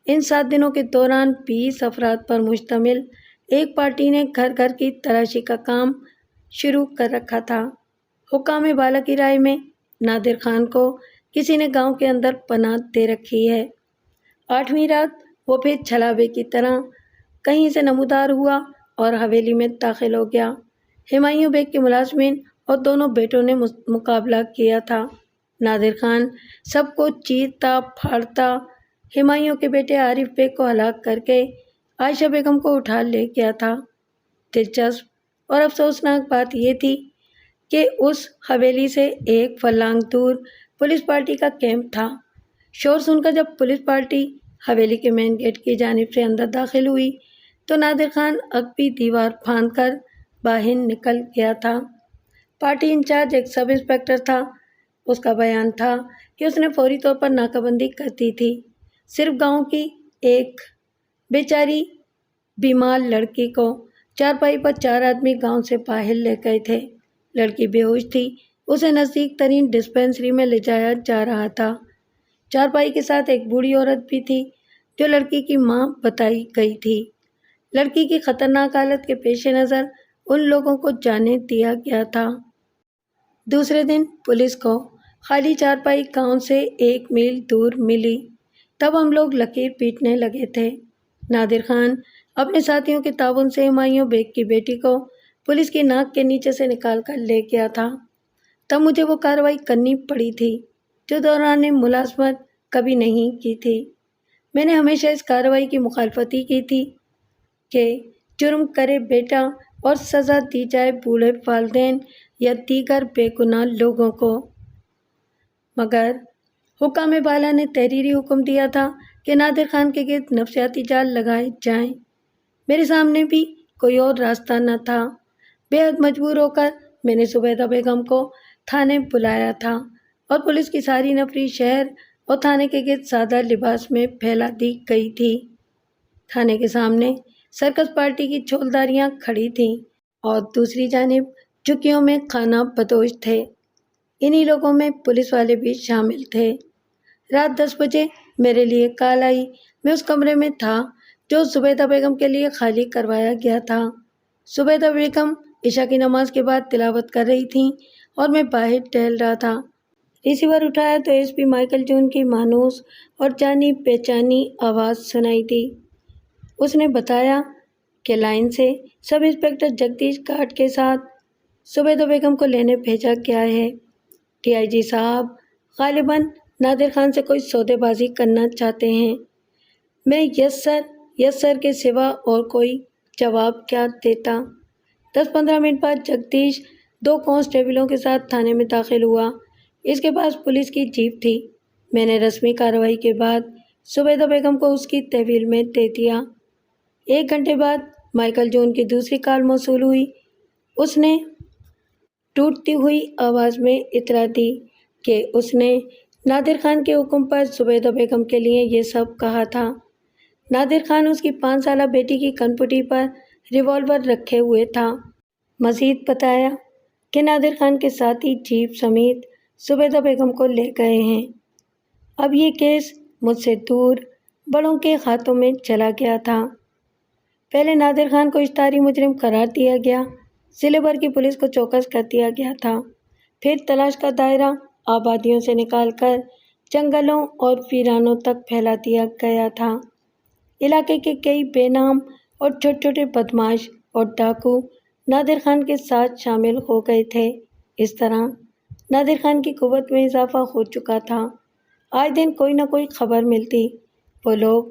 ان 7 دنوں کے دوران 20 افراد پر مشتمل ایک پارٹی نے گھر گھر کی تلاشی کا کام شروع کر رکھا تھا۔ حکام بالا کی رائے میں نادر خان کو کسی نے گاؤں کے اندر پناہ دے رکھی ہے۔ 8ویں رات وہ پھر چھلاوے کی طرح کہیں سے نمودار ہوا اور حویلی میں داخل ہو گیا۔ ہمایوں بیگ کے ملازمین اور دونوں بیٹوں نے مقابلہ کیا تھا۔ نادر خان سب کو چیرتا پھاڑتا ہمایوں کے بیٹے عارف بیگ کو ہلاک کر کے عائشہ بیگم کو اٹھا لے گیا تھا۔ دلچسپ اور افسوسناک بات یہ تھی کہ اس حویلی سے ایک فلانگ دور پولیس پارٹی کا کیمپ تھا۔ شور سن کر جب پولیس پارٹی حویلی کے مین گیٹ کی جانب سے اندر داخل ہوئی تو نادر خان عقبی دیوار پھاند کر باہر نکل گیا تھا۔ پارٹی انچارج ایک سب انسپکٹر تھا۔ اس کا بیان تھا کہ اس نے فوری طور پر ناکہ بندی کر دی تھی۔ صرف گاؤں کی ایک بیچاری بیمار لڑکی کو چارپائی پر 4 آدمی گاؤں سے باہر لے گئے تھے۔ لڑکی بے ہوش تھی۔ اسے نزدیک ترین ڈسپینسری میں لے جایا جا رہا تھا۔ چارپائی کے ساتھ ایک بوڑھی عورت بھی تھی جو لڑکی کی ماں بتائی گئی تھی۔ لڑکی کی خطرناک حالت کے پیش نظر ان لوگوں کو جانے دیا گیا تھا۔ دوسرے دن پولیس کو خالی چارپائی گاؤں سے 1 میل دور ملی۔ تب ہم لوگ لکیر پیٹنے لگے تھے۔ نادر خان اپنے ساتھیوں کے تعاون سے ہمایوں بیگ کی بیٹی کو پولیس کی ناک کے نیچے سے نکال کر لے گیا تھا۔ تب مجھے وہ کارروائی کرنی پڑی تھی جو دوران ملازمت کبھی نہیں کی تھی۔ میں نے ہمیشہ اس کارروائی کی مخالفت ہی کی تھی کہ جرم کرے بیٹا اور سزا دی جائے بوڑھے والدین یا دیگر بے گناہ لوگوں کو۔ مگر حکام بالا نے تحریری حکم دیا تھا کہ نادر خان کے گرد نفسیاتی جال لگائے جائیں۔ میرے سامنے بھی کوئی اور راستہ نہ تھا۔ بے حد مجبور ہو کر میں نے زبیدہ بیگم کو تھانے بلایا تھا اور پولیس کی ساری نفری شہر اور تھانے کے گرد سادہ لباس میں پھیلا دی گئی تھی۔ تھانے کے سامنے سرکس پارٹی کی چھولداریاں کھڑی تھیں اور دوسری جانب جھکیوں میں خانہ بدوش تھے۔ انہی لوگوں میں پولیس والے بھی شامل تھے۔ رات 10 بجے میرے لیے کال آئی۔ میں اس کمرے میں تھا جو زبیدہ بیگم کے لیے خالی کروایا گیا تھا۔ زبیدہ بیگم عشاء کی نماز کے بعد تلاوت کر رہی تھیں اور میں باہر ٹہل رہا تھا۔ ریسیور اٹھایا تو ایس پی مائیکل جون کی مانوس اور جانی پہچانی آواز سنائی دی۔ اس نے بتایا کہ لائن سے سب انسپکٹر جگدیش گارڈ کے ساتھ زبیدہ بیگم کو لینے بھیجا گیا ہے۔ ڈی آئی جی صاحب غالباً نادر خان سے کوئی سودے بازی کرنا چاہتے ہیں۔ میں یس سر کے سوا اور کوئی جواب کیا دیتا۔ 10-15 منٹ بعد جگدیش 2 کانسٹیبلوں کے ساتھ تھانے میں داخل ہوا۔ اس کے پاس پولیس کی جیپ تھی۔ میں نے رسمی کارروائی کے بعد زبیدہ بیگم کو اس کی تحویل میں دے دیا۔ 1 گھنٹے بعد مائیکل جون کی دوسری کال موصول ہوئی۔ اس نے ٹوٹتی ہوئی آواز میں اطلاع دی کہ اس نے نادر خان کے حکم پر زبیدہ بیگم کے لیے یہ سب کہا تھا۔ نادر خان اس کی 5 سالہ بیٹی کی کنپٹی پر ریوالور رکھے ہوئے تھا۔ مزید بتایا کہ نادر خان کے ساتھی جیپ سمیت زبیدہ بیگم کو لے گئے ہیں۔ اب یہ کیس مجھ سے دور بڑوں کے ہاتھوں میں چلا گیا تھا۔ پہلے نادر خان کو اشتہاری مجرم قرار دیا گیا۔ ضلع بھر کی پولیس کو چوکس کر دیا گیا تھا۔ پھر تلاش کا دائرہ آبادیوں سے نکال کر جنگلوں اور ویرانوں تک پھیلا دیا گیا تھا۔ علاقے کے کئی بے نام اور چھوٹے چھوٹے بدماش اور ڈاکو نادر خان کے ساتھ شامل ہو گئے تھے۔ اس طرح نادر خان کی قوت میں اضافہ ہو چکا تھا۔ آئے دن کوئی نہ کوئی خبر ملتی۔ وہ لوگ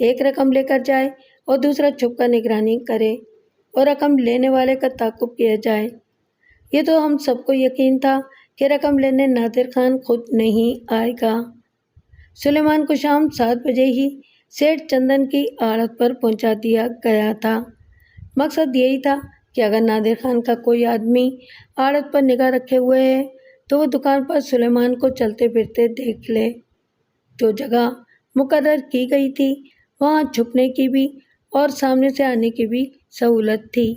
ایک رقم لے کر جائے اور دوسرا چھپ کر نگرانی کرے اور رقم لینے والے کا تعاقب کیا جائے۔ یہ تو ہم سب کو یقین تھا کہ رقم لینے نادر خان خود نہیں آئے گا۔ سلیمان کو شام 7 بجے ہی سیٹھ چندن کی آڑت پر پہنچا دیا گیا تھا۔ مقصد یہی تھا کہ اگر نادر خان کا کوئی آدمی آڑت پر نگاہ رکھے ہوئے ہے تو وہ دکان پر سلیمان کو چلتے پھرتے دیکھ لے۔ جو جگہ مقرر کی گئی تھی وہاں چھپنے کی بھی اور سامنے سے آنے کی بھی سہولت تھی۔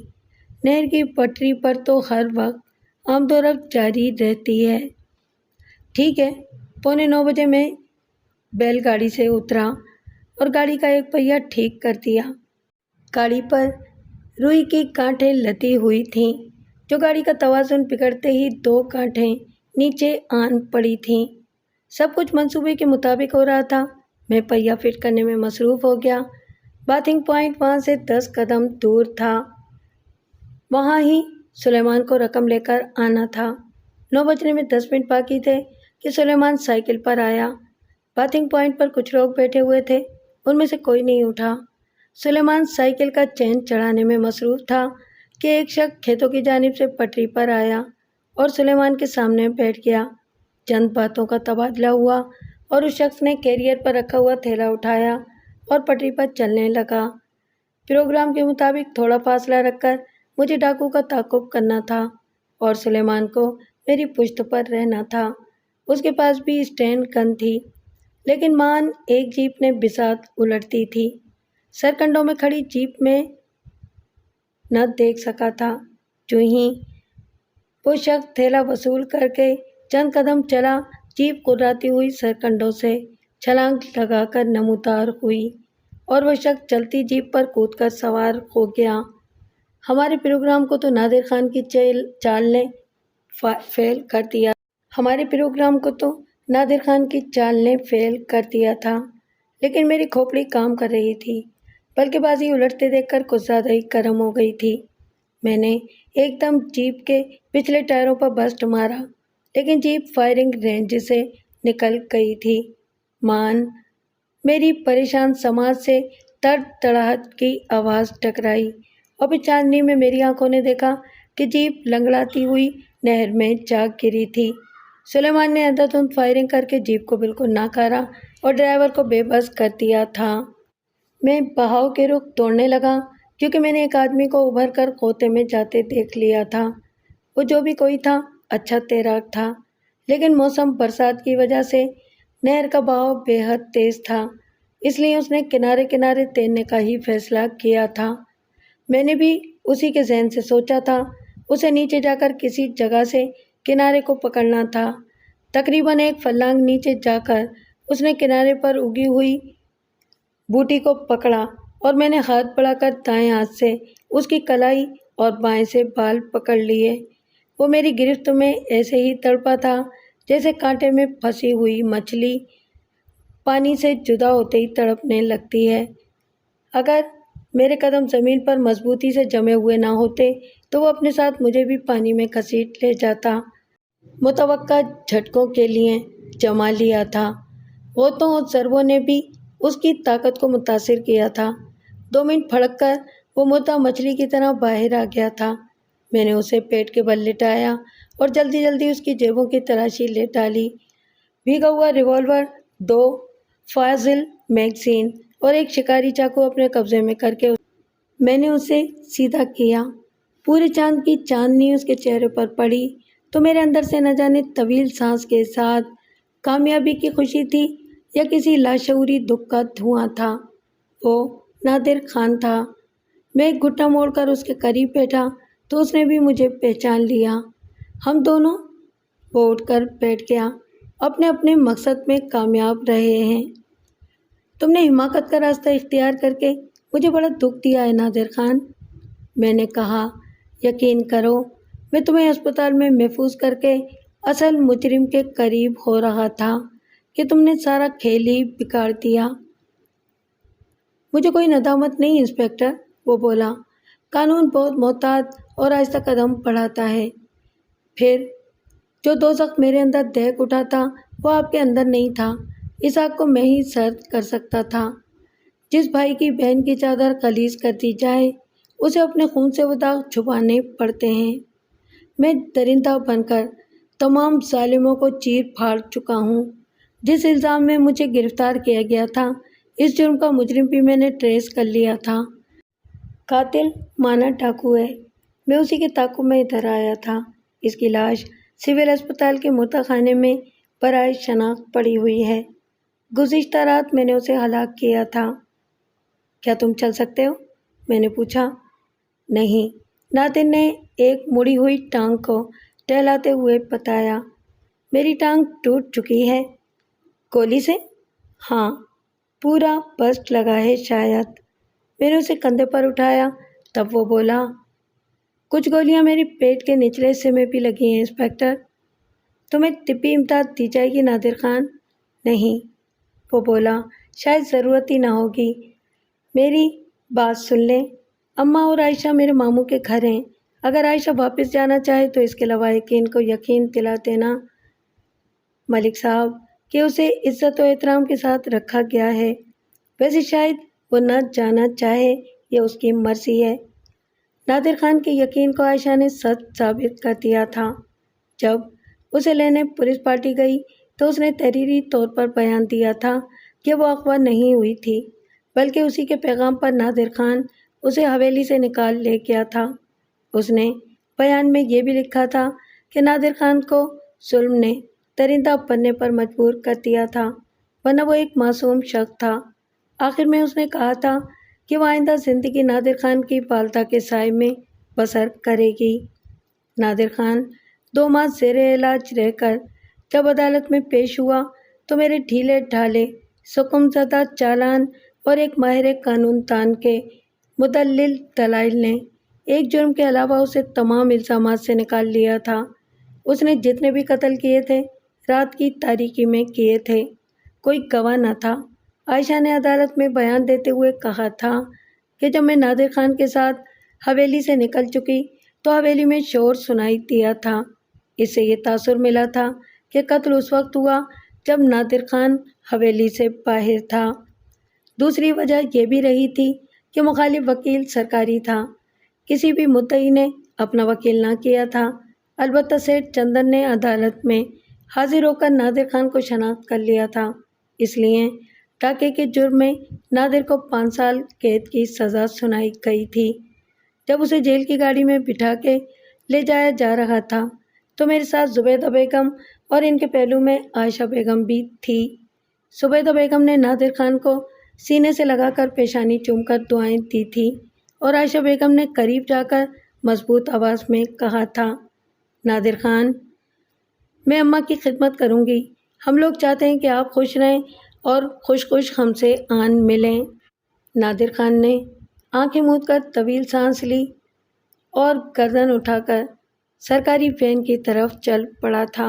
نہر کی پٹری پر تو ہر وقت آمد و رفت جاری رہتی ہے۔ ٹھیک ہے، 8:45 بجے میں بیل گاڑی سے اترا اور گاڑی کا ایک پہیہ ٹھیک کر دیا۔ گاڑی پر روئی کی کانٹیں لدی ہوئی تھیں جو گاڑی کا توازن بگڑتے ہی 2 کانٹیں نیچے آن پڑی تھیں۔ سب کچھ منصوبے کے مطابق ہو رہا تھا۔ میں پہیہ فٹ کرنے میں مصروف ہو گیا۔ باتھنگ پوائنٹ وہاں سے 10 قدم دور تھا۔ وہاں ہی سلیمان کو رقم لے کر آنا تھا۔ 9 بجنے میں 10 منٹ باقی تھے کہ سلیمان سائیکل پر آیا۔ باتھنگ پوائنٹ پر کچھ لوگ بیٹھے ہوئے تھے، ان میں سے کوئی نہیں اٹھا۔ سلیمان سائیکل کا چین چڑھانے میں مصروف تھا کہ ایک شخص کھیتوں کی جانب سے پٹری پر آیا اور سلیمان کے سامنے بیٹھ گیا۔ چند باتوں کا تبادلہ ہوا اور اس شخص نے کیریئر پر رکھا ہوا تھیلا اٹھایا اور پٹری پر چلنے لگا۔ پروگرام کے مطابق تھوڑا فاصلہ رکھ کر مجھے ڈاکو کا تعاقب کرنا تھا اور سلیمان کو میری پشت پر رہنا تھا۔ اس کے پاس بھی اسٹین گن تھی، لیکن مان ایک جیپ نے بساط الٹ دی تھی۔ سرکنڈوں میں کھڑی جیپ میں نہ دیکھ سکا تھا۔ جو ہی وہ شخص تھیلا وصول کر کے چند قدم چلا، جیپ قراتی ہوئی سرکنڈوں سے چھلانگ لگا کر نمودار ہوئی اور وہ شخص چلتی جیپ پر کود کر سوار ہو گیا۔ ہمارے پروگرام کو تو نادر خان کی چال نے فیل کر دیا تھا، لیکن میری کھوپڑی کام کر رہی تھی، بلکہ بازی الٹتے دیکھ کر کچھ زیادہ ہی گرم ہو گئی تھی۔ میں نے ایک دم جیپ کے پچھلے ٹائروں پر بسٹ مارا، لیکن جیپ فائرنگ رینج سے نکل گئی تھی۔ مان میری پریشان سماج سے تڑتڑاہٹ کی آواز ٹکرائی اور پھر چاندنی میں میری آنکھوں نے دیکھا کہ جیپ لنگڑاتی ہوئی نہر میں جا گری تھی۔ سلیمان نے اندھادھند فائرنگ کر کے جیپ کو بالکل ناکارہ اور ڈرائیور کو بے بس کر دیا تھا۔ میں بہاؤ کے رخ توڑنے لگا کیونکہ میں نے ایک آدمی کو ابھر کر غوطے میں جاتے دیکھ لیا تھا۔ وہ جو بھی کوئی تھا اچھا تیراک تھا، لیکن موسم برسات کی وجہ سے نہر کا بہاؤ بے حد تیز تھا، اس لیے اس نے کنارے کنارے تیرنے کا ہی فیصلہ کیا تھا۔ میں نے بھی اسی کے ذہن سے سوچا تھا۔ اسے نیچے جا کر کسی جگہ سے کنارے کو پکڑنا تھا۔ تقریباً 1 فرلانگ نیچے جا کر اس نے کنارے پر اگی ہوئی بوٹی کو پکڑا اور میں نے ہاتھ بڑھا کر دائیں ہاتھ سے اس کی کلائی اور بائیں سے بال پکڑ لیے۔ وہ میری گرفت میں ایسے ہی تڑپا تھا جیسے کانٹے میں پھنسی ہوئی مچھلی پانی سے جدا ہوتے ہی تڑپنے لگتی ہے۔ اگر میرے قدم زمین پر مضبوطی سے جمے ہوئے نہ ہوتے تو وہ اپنے ساتھ مجھے بھی پانی میں گھسیٹ لے جاتا۔ متوقع جھٹکوں کے لیے جما لیا تھا۔ غوطوں اور ضربوں نے بھی اس کی طاقت کو متاثر کیا تھا۔ 2 منٹ پھڑک کر وہ مردہ مچھلی کی طرح باہر آ گیا تھا۔ میں نے اسے پیٹ کے بل لٹایا اور جلدی جلدی اس کی جیبوں کی تلاشی لے ڈالی۔ بھیگا ہوا ریوالور، 2 فاضل میگزین اور ایک شکاری چاقو اپنے قبضے میں کر کے میں نے اسے سیدھا کیا۔ پورے چاند کی چاندنی اس کے چہرے پر پڑی تو میرے اندر سے نہ جانے طویل سانس کے ساتھ کامیابی کی خوشی تھی یا کسی لاشعوری دکھ کا دھواں تھا۔ وہ نادر خان تھا۔ میں ایک گھٹنا موڑ کر اس کے قریب بیٹھا تو اس نے بھی مجھے پہچان لیا۔ ہم دونوں، وہ اٹھ کر بیٹھ گیا، اپنے اپنے مقصد میں کامیاب رہے ہیں۔ تم نے حماقت کا راستہ اختیار کر کے مجھے بڑا دکھ دیا ہے نادر خان، میں نے کہا۔ یقین کرو میں تمہیں اسپتال میں محفوظ کر کے اصل مجرم کے قریب ہو رہا تھا کہ تم نے سارا کھیل ہی بگاڑ دیا۔ مجھے کوئی ندامت نہیں انسپکٹر، وہ بولا۔ قانون بہت محتاط اور آہستہ قدم بڑھاتا ہے۔ پھر جو دوزخ میرے اندر دہک اٹھا تھا وہ آپ کے اندر نہیں تھا، اس آگ کو میں ہی سرد کر سکتا تھا۔ جس بھائی کی بہن کی چادر خلیج کر دی جائے اسے اپنے خون سے وہ داغ چھپانے پڑتے ہیں۔ میں درندہ بن کر تمام ظالموں کو چیر پھاڑ چکا ہوں۔ جس الزام میں مجھے گرفتار کیا گیا تھا اس جرم کا مجرم بھی میں نے ٹریس کر لیا تھا۔ قاتل مانا ڈاکو ہے۔ میں اسی کے تعاقب میں ادھر آیا تھا۔ اس کی لاش سول اسپتال کے مردہ خانے میں برائے شناخت پڑی ہوئی ہے۔ گزشتہ رات میں نے اسے ہلاک کیا تھا۔ کیا تم چل سکتے ہو؟ میں نے پوچھا۔ نہیں، نادر نے ایک مڑی ہوئی ٹانگ کو ٹہلاتے ہوئے بتایا۔ میری ٹانگ ٹوٹ چکی ہے۔ گولی سے؟ ہاں، پورا بسٹ لگا ہے شاید۔ میں نے اسے کندھے پر اٹھایا تب وہ بولا، کچھ گولیاں میری پیٹ کے نچلے حصے میں بھی لگی ہیں انسپکٹر۔ تمہیں طبی امداد دی جائے گی نادر خان؟ نہیں، وہ بولا، شاید ضرورت ہی نہ ہوگی۔ میری بات سن لیں، اماں اور عائشہ میرے ماموں کے گھر ہیں۔ اگر عائشہ واپس جانا چاہے تو اس کے لواحقین کو یقین دلا دینا ملک صاحب کہ اسے عزت و احترام کے ساتھ رکھا گیا ہے۔ ویسے شاید وہ نہ جانا چاہے، یہ اس کی مرضی ہے۔ نادر خان کے یقین کو عائشہ نے سچ ثابت کر دیا تھا۔ جب اسے لینے پولیس پارٹی گئی تو اس نے تحریری طور پر بیان دیا تھا کہ وہ اغوا نہیں ہوئی تھی، بلکہ اسی کے پیغام پر نادر خان اسے حویلی سے نکال لے گیا تھا۔ اس نے بیان میں یہ بھی لکھا تھا کہ نادر خان کو ظلم نے درندہ بننے پر مجبور کر دیا تھا، ورنہ وہ ایک معصوم شخص تھا۔ آخر میں اس نے کہا تھا کہ وہ آئندہ زندگی نادر خان کی والدہ کے سائے میں بسر کرے گی۔ نادر خان 2 ماہ زیر علاج رہ کر جب عدالت میں پیش ہوا تو میرے ڈھیلے ڈھالے سکم زدہ چالان اور ایک ماہر قانون دان کے مدلل دلائل نے ایک جرم کے علاوہ اسے تمام الزامات سے نکال لیا تھا۔ اس نے جتنے بھی قتل کیے تھے رات کی تاریکی میں کیے تھے، کوئی گواہ نہ تھا۔ عائشہ نے عدالت میں بیان دیتے ہوئے کہا تھا کہ جب میں نادر خان کے ساتھ حویلی سے نکل چکی تو حویلی میں شور سنائی دیا تھا۔ اس سے یہ تاثر ملا تھا کہ قتل اس وقت ہوا جب نادر خان حویلی سے باہر تھا۔ دوسری وجہ یہ بھی رہی تھی کہ مخالف وکیل سرکاری تھا، کسی بھی مدعی نے اپنا وکیل نہ کیا تھا۔ البتہ سیٹھ چندن نے عدالت میں حاضر ہو کر نادر خان کو شناخت کر لیا تھا، اس لیے ڈاکے کے جرم میں نادر کو 5 سال قید کی سزا سنائی گئی تھی۔ جب اسے جیل کی گاڑی میں بٹھا کے لے جایا جا رہا تھا تو میرے ساتھ زبیدہ بیگم اور ان کے پہلو میں عائشہ بیگم بھی تھی۔ زبیدہ بیگم نے نادر خان کو سینے سے لگا کر پیشانی چوم کر دعائیں دی تھی اور عائشہ بیگم نے قریب جا کر مضبوط آواز میں کہا تھا، نادر خان، میں اماں کی خدمت کروں گی۔ ہم لوگ چاہتے ہیں کہ آپ خوش رہیں اور خوش خوش ہم سے آن ملیں۔ نادر خان نے آنکھیں موند کر طویل سانس لی اور گردن اٹھا کر سرکاری وین کی طرف چل پڑا تھا۔